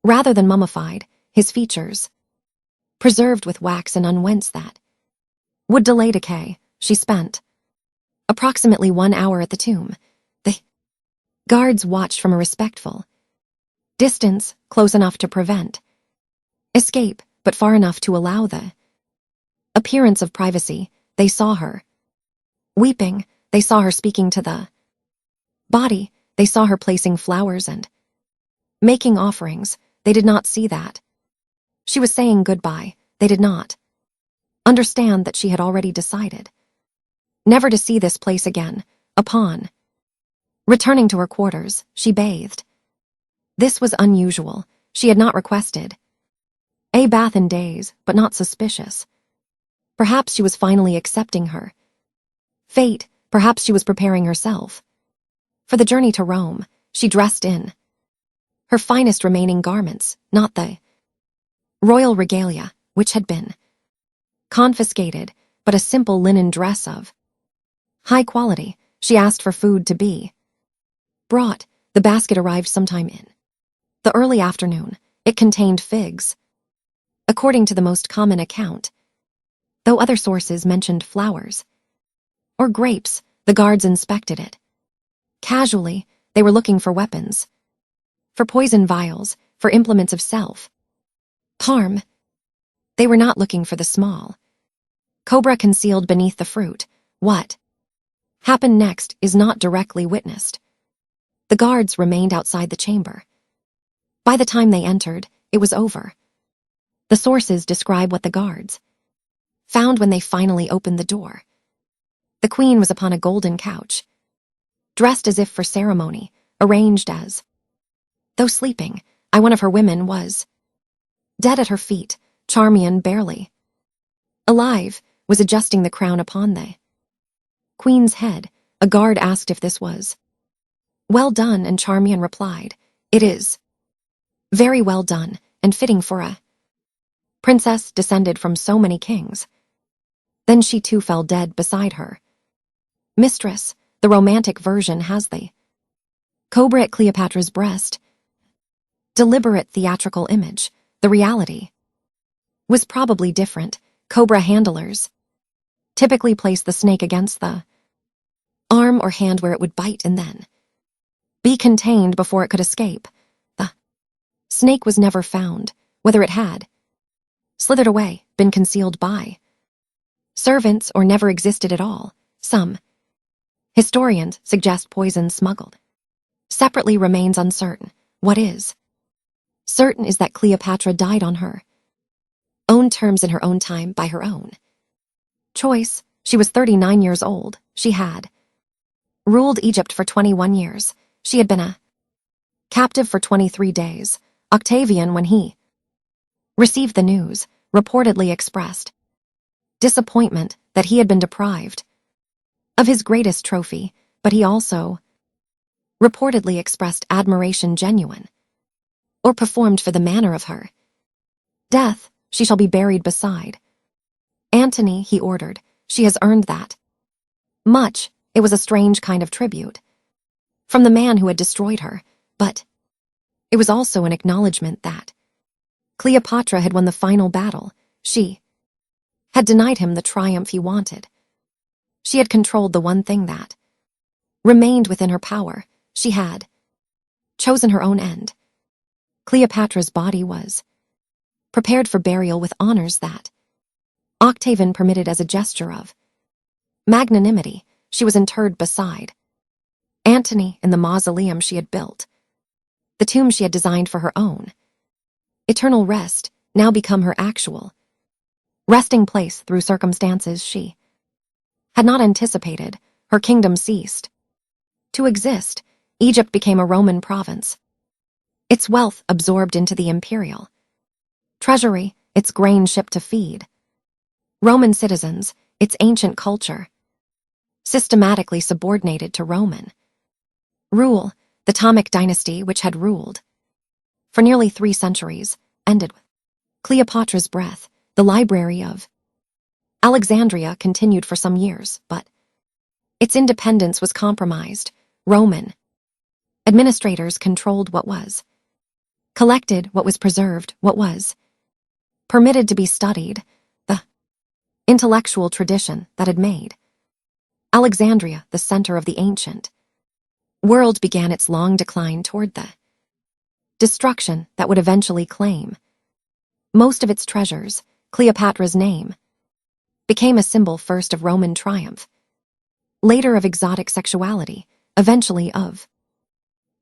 rather than mummified, his features preserved with wax and unguents that would delay decay. She spent approximately 1 hour at the tomb. The guards watched from a respectful distance, close enough to prevent escape, but far enough to allow the appearance of privacy. They saw her weeping. They saw her speaking to the body. They saw her placing flowers and making offerings. They did not see that she was saying goodbye. They did not understand that she had already decided never to see this place again. Upon returning to her quarters, she bathed. This was unusual. She had not requested a bath in days, but not suspicious. Perhaps she was finally accepting her fate. Perhaps she was preparing herself for the journey to Rome. She dressed in her finest remaining garments, not the royal regalia, which had been confiscated, but a simple linen dress of high quality. She asked for food to be brought. The basket arrived sometime in the early afternoon. It contained figs, according to the most common account, though other sources mentioned flowers or grapes. The guards inspected it casually. They were looking for weapons, for poison vials, for implements of self-harm. They were not looking for the small cobra concealed beneath the fruit. What happened next is not directly witnessed. The guards remained outside the chamber. By the time they entered, it was over. The sources describe what the guards found when they finally opened the door. The queen was upon a golden couch, dressed as if for ceremony, arranged as though sleeping. One of her women was dead at her feet. Charmian, barely alive, was adjusting the crown upon the queen's head. A guard asked if this was well done, and Charmian replied, "It is very well done, and fitting for a princess descended from so many kings." Then she too fell dead beside her mistress. the romantic version has the cobra at Cleopatra's breast. Deliberate theatrical image. The reality was probably different. Cobra handlers typically place the snake against the arm or hand where it would bite and then be contained before it could escape. The snake was never found, whether it had slithered away, been concealed by servants, or never existed at all. Some historians suggest poison smuggled separately remains uncertain. What is certain is that Cleopatra died on her own terms in her own time by her own choice. She was 39 years old. She had ruled Egypt for 21 years. She had been a captive for 23 days. Octavian, when he received the news, reportedly expressed disappointment that he had been deprived of his greatest trophy, but he also reportedly expressed admiration genuine or performed for the manner of her death. She shall be buried beside Antony, he ordered. She has earned that much. It was a strange kind of tribute from the man who had destroyed her, but it was also an acknowledgement that Cleopatra had won the final battle. She had denied him the triumph he wanted. She had controlled the one thing that remained within her power. She had chosen her own end. Cleopatra's body was prepared for burial with honors that Octavian permitted as a gesture of magnanimity. She was interred beside Antony in the mausoleum she had built, the tomb she had designed for her own eternal rest, now become her actual resting place through circumstances she had not anticipated. Her kingdom ceased to exist. Egypt became a Roman province, its wealth absorbed into the imperial treasury, its grain shipped to feed Roman citizens, its ancient culture systematically subordinated to Roman rule. The Ptolemaic dynasty, which had ruled for nearly 3 centuries, ended with Cleopatra's breath. The Library of Alexandria continued for some years, but its independence was compromised. Roman administrators controlled what was collected, what was preserved, what was permitted to be studied. The intellectual tradition that had made Alexandria the center of the ancient world began its long decline toward the destruction that would eventually claim most of its treasures. Cleopatra's name became a symbol first of Roman triumph, later of exotic sexuality, eventually of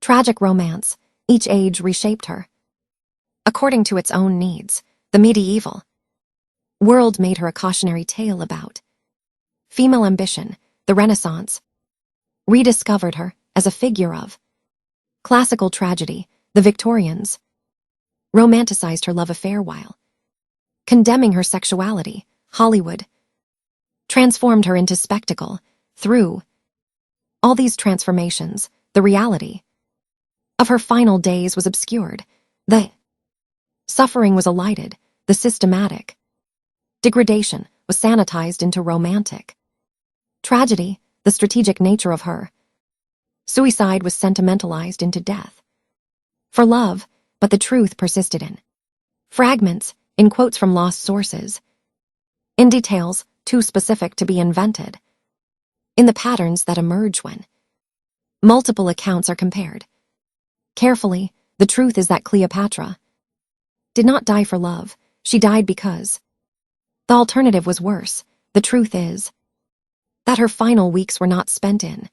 tragic romance. Each age reshaped her according to its own needs. The medieval world made her a cautionary tale about female ambition. The Renaissance rediscovered her as a figure of classical tragedy. The Victorians romanticized her love affair while condemning her sexuality. Hollywood transformed her into spectacle. Through all these transformations, the reality of her final days was obscured. The suffering was elided. The systematic degradation was sanitized into romantic tragedy. The strategic nature of her suicide was sentimentalized into death for love, but the truth persisted in fragments, in quotes from lost sources, in details too specific to be invented, in the patterns that emerge when multiple accounts are compared carefully. The truth is that Cleopatra did not die for love. She died because the alternative was worse. The truth is that her final weeks were not spent in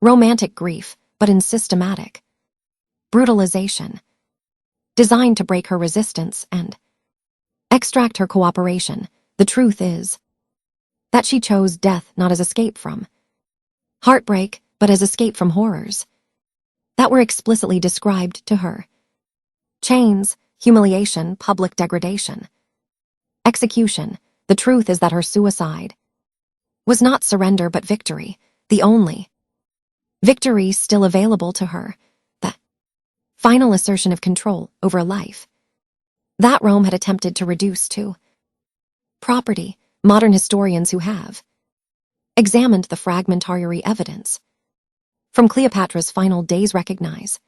romantic grief, but in systematic brutalization, designed to break her resistance and extract her cooperation. The truth is that she chose death not as escape from heartbreak, but as escape from horrors that were explicitly described to her: chains, humiliation, public degradation, execution. The truth is that her suicide was not surrender but victory, the only victory still available to her, the final assertion of control over a life that Rome had attempted to reduce to property. Modern historians who have examined the fragmentary evidence. From Cleopatra's final days recognize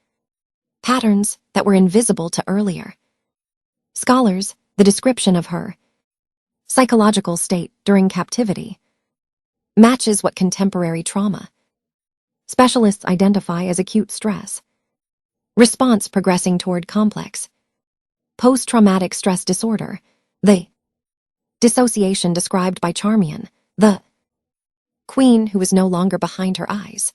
patterns that were invisible to earlier scholars. The description of her psychological state during captivity matches what contemporary trauma specialists identify as acute stress response progressing toward complex post-traumatic stress disorder. The dissociation described by Charmian, the queen who is no longer behind her eyes,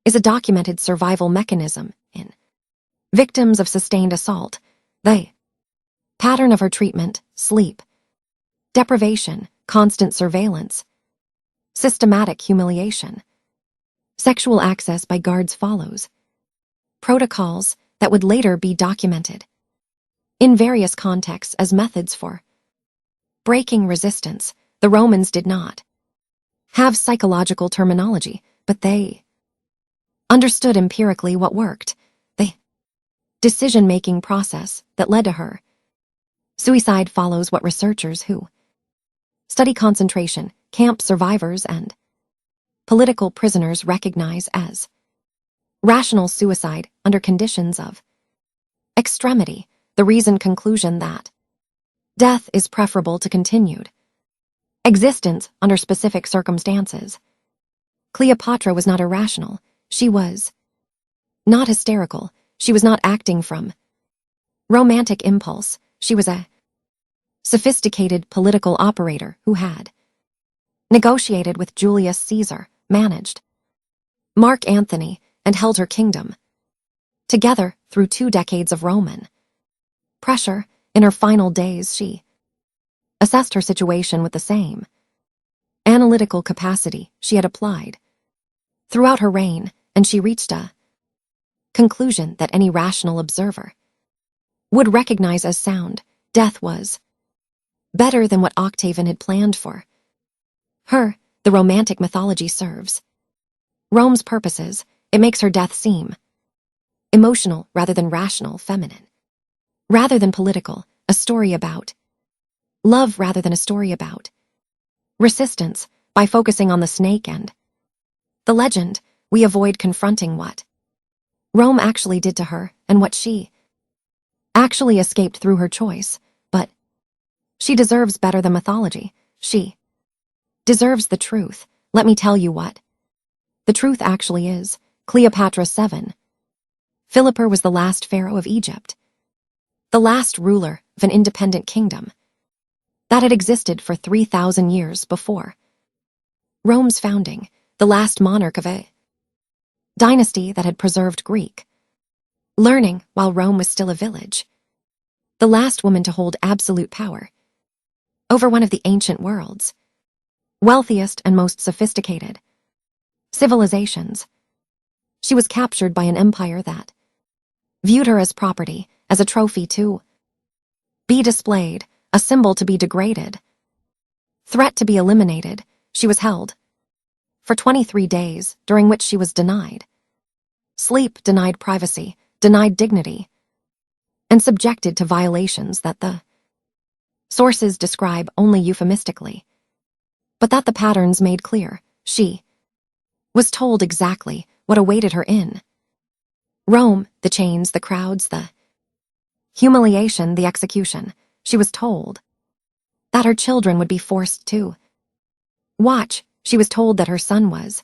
is a documented survival mechanism in victims of sustained assault. The pattern of her treatment, sleep deprivation, constant surveillance, systematic humiliation, sexual access by guards follows protocols that would later be documented in various contexts as methods for breaking resistance. The Romans did not have psychological terminology, but they understood empirically what worked, the decision-making process that led to her suicide follows what researchers who study concentration camp survivors and political prisoners recognize as rational suicide under conditions of extremity. The reasoned conclusion that death is preferable to continued existence under specific circumstances. Cleopatra was not irrational. She was not hysterical. She was not acting from romantic impulse. She was a sophisticated political operator who had negotiated with Julius Caesar, managed Mark Antony, and held her kingdom together through 2 decades of Roman pressure. In her final days, she assessed her situation with the same analytical capacity she had applied throughout her reign, and she reached a conclusion that any rational observer would recognize as sound. Death was better than what Octavian had planned for her. The romantic mythology serves Rome's purposes. It makes her death seem emotional rather than rational, feminine rather than political, a story about love rather than a story about resistance. By focusing on the snake and the legend, we avoid confronting what Rome actually did to her and what she actually escaped through her choice. But she deserves better than mythology. She deserves the truth. Let me tell you what the truth actually is. Cleopatra 7. Philipper was the last pharaoh of Egypt, the last ruler of an independent kingdom that had existed for 3,000 years before Rome's founding, the last monarch of a dynasty that had preserved Greek learning while Rome was still a village, the last woman to hold absolute power over one of the ancient world's wealthiest and most sophisticated civilizations. She was captured by an empire that viewed her as property, as a trophy to be displayed, a symbol to be degraded, threat to be eliminated. She was held for 23 days, during which she was denied sleep, denied privacy, denied dignity, and subjected to violations that the sources describe only euphemistically, but that the patterns made clear. She was told exactly what awaited her in Rome: the chains, the crowds, the humiliation, the execution. She was told that her children would be forced to watch. She was told that her son was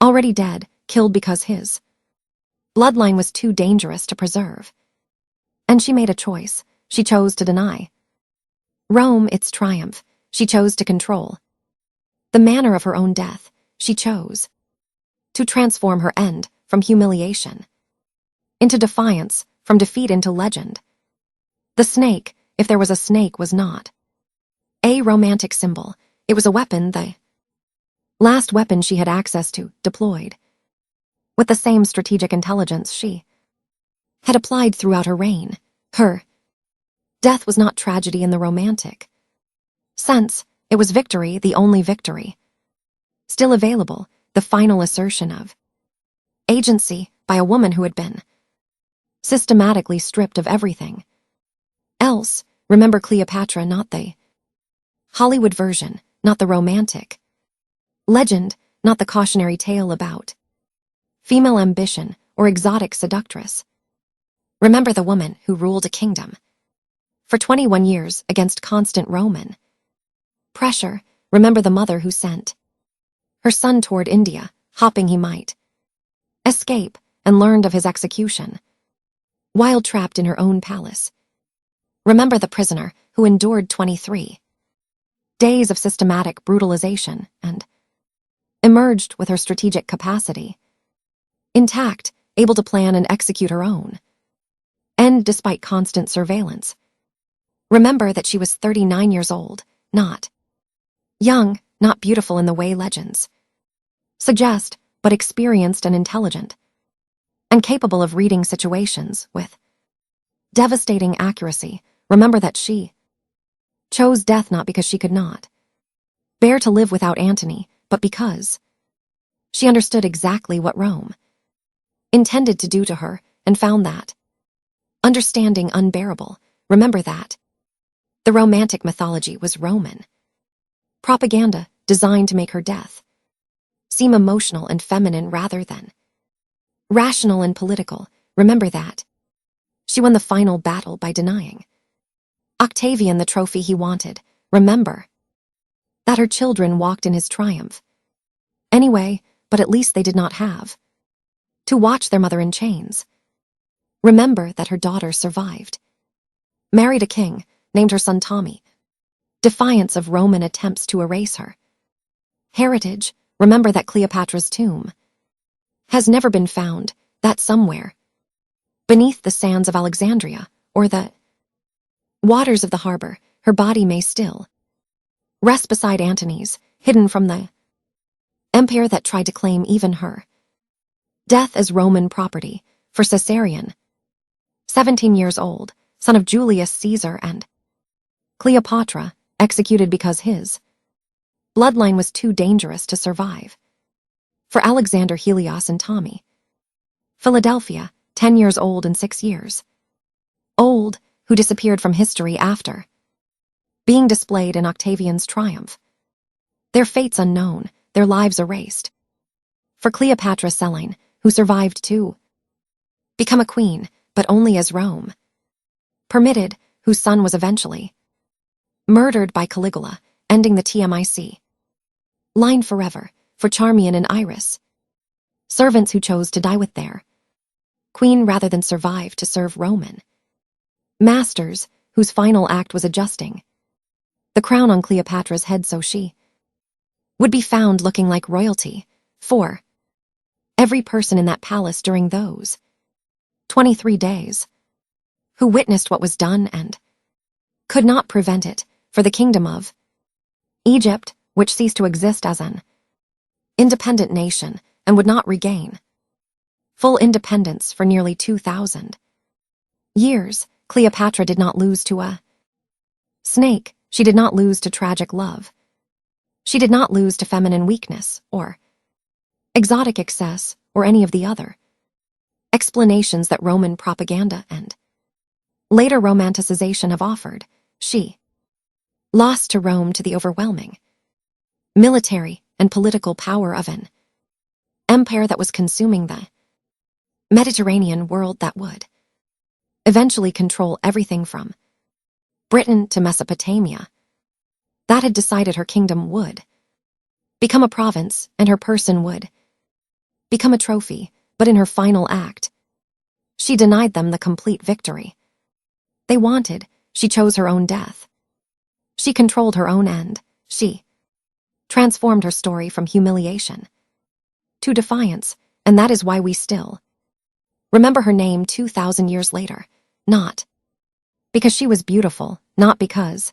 already dead, killed because his bloodline was too dangerous to preserve. And she made a choice. She chose to deny Rome its triumph. She chose to control the manner of her own death. She chose to transform her end from humiliation into defiance, from defeat into legend. The snake, if there was a snake, was not a romantic symbol. It was a weapon, the last weapon she had access to, deployed with the same strategic intelligence she had applied throughout her reign. Her death was not tragedy in the romantic sense. It was victory, the only victory still available, the final assertion of agency by a woman who had been systematically stripped of everything else. Remember Cleopatra, not the Hollywood version, not the romantic Legend, not the cautionary tale about female ambition or exotic seductress. Remember the woman who ruled a kingdom for 21 years against constant Roman pressure. Remember the mother who sent her son toward India, hoping he might escape, and learned of his execution while trapped in her own palace. Remember the prisoner who endured 23 days of systematic brutalization and emerged with her strategic capacity intact, able to plan and execute her own end despite constant surveillance. Remember that she was 39 years old, not young, not beautiful in the way legends suggest, but experienced and intelligent, and capable of reading situations with devastating accuracy. Remember that she chose death not because she could not bear to live without Antony, but because she understood exactly what Rome intended to do to her and found that understanding unbearable. Remember that the romantic mythology was Roman propaganda designed to make her death seem emotional and feminine rather than rational and political. Remember that she won the final battle by denying Octavian the trophy he wanted. Remember that her children walked in his triumph anyway, but at least they did not have to watch their mother in chains. Remember that her daughter survived, married a king, named her son Tommy, defiance of Roman attempts to erase her heritage. Remember that Cleopatra's tomb has never been found, that somewhere beneath the sands of Alexandria or the waters of the harbor, her body may still rest beside Antony's, hidden from the empire that tried to claim even her death as Roman property. For Caesarion, 17 years old, son of Julius Caesar and Cleopatra, executed because his bloodline was too dangerous to survive. For Alexander, Helios, and Tommy, Philadelphia, 10 years old and 6 years old, who disappeared from history after being displayed in Octavian's triumph. Their fates unknown, their lives erased. For Cleopatra Selene, who survived to become a queen, but only as Rome permitted, whose son was eventually murdered by Caligula, ending the TMIC line forever. For Charmian and Iris, servants who chose to die with their queen rather than survive to serve Roman masters, whose final act was adjusting the crown on Cleopatra's head so she would be found looking like royalty. For every person in that palace during those 23 days who witnessed what was done and could not prevent it. For the kingdom of Egypt, which ceased to exist as an independent nation and would not regain full independence for nearly 2,000 years, Cleopatra did not lose to a snake. She did not lose to tragic love. She did not lose to feminine weakness or exotic excess or any of the other explanations that Roman propaganda and later romanticization have offered. She lost to Rome to the overwhelming military and political power of an empire that was consuming the Mediterranean world, that would eventually control everything from Britain to Mesopotamia. That had decided her kingdom would become a province and her person would become a trophy, but in her final act, she denied them the complete victory they wanted. She chose her own death. She controlled her own end. She transformed her story from humiliation to defiance, and that is why we still remember her name 2,000 years later, not because she was beautiful, not because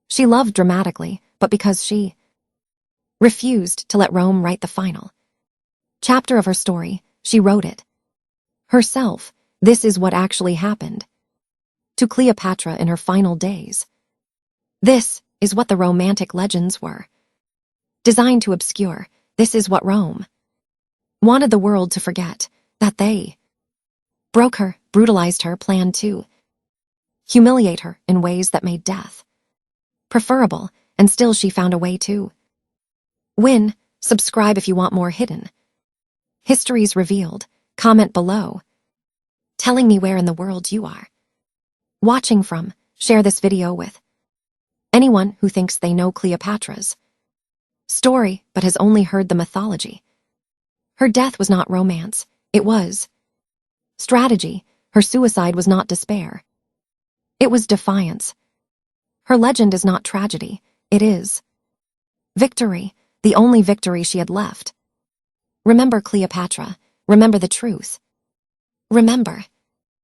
she loved dramatically, but because she refused to let Rome write the final chapter of her story. She wrote it herself. This is what actually happened to Cleopatra in her final days. This is what the romantic legends were designed to obscure. This is what Rome wanted the world to forget, that they broke her, brutalized her, planned to humiliate her in ways that made death preferable, and still she found a way to win. Subscribe if you want more hidden histories revealed. Comment below, telling me where in the world you are watching from. Share this video with anyone who thinks they know Cleopatra's story but has only heard the mythology. Her death was not romance, it was strategy. Her suicide was not despair, it was defiance. Her legend is not tragedy, it is victory, the only victory she had left. Remember Cleopatra, remember the truth. Remember,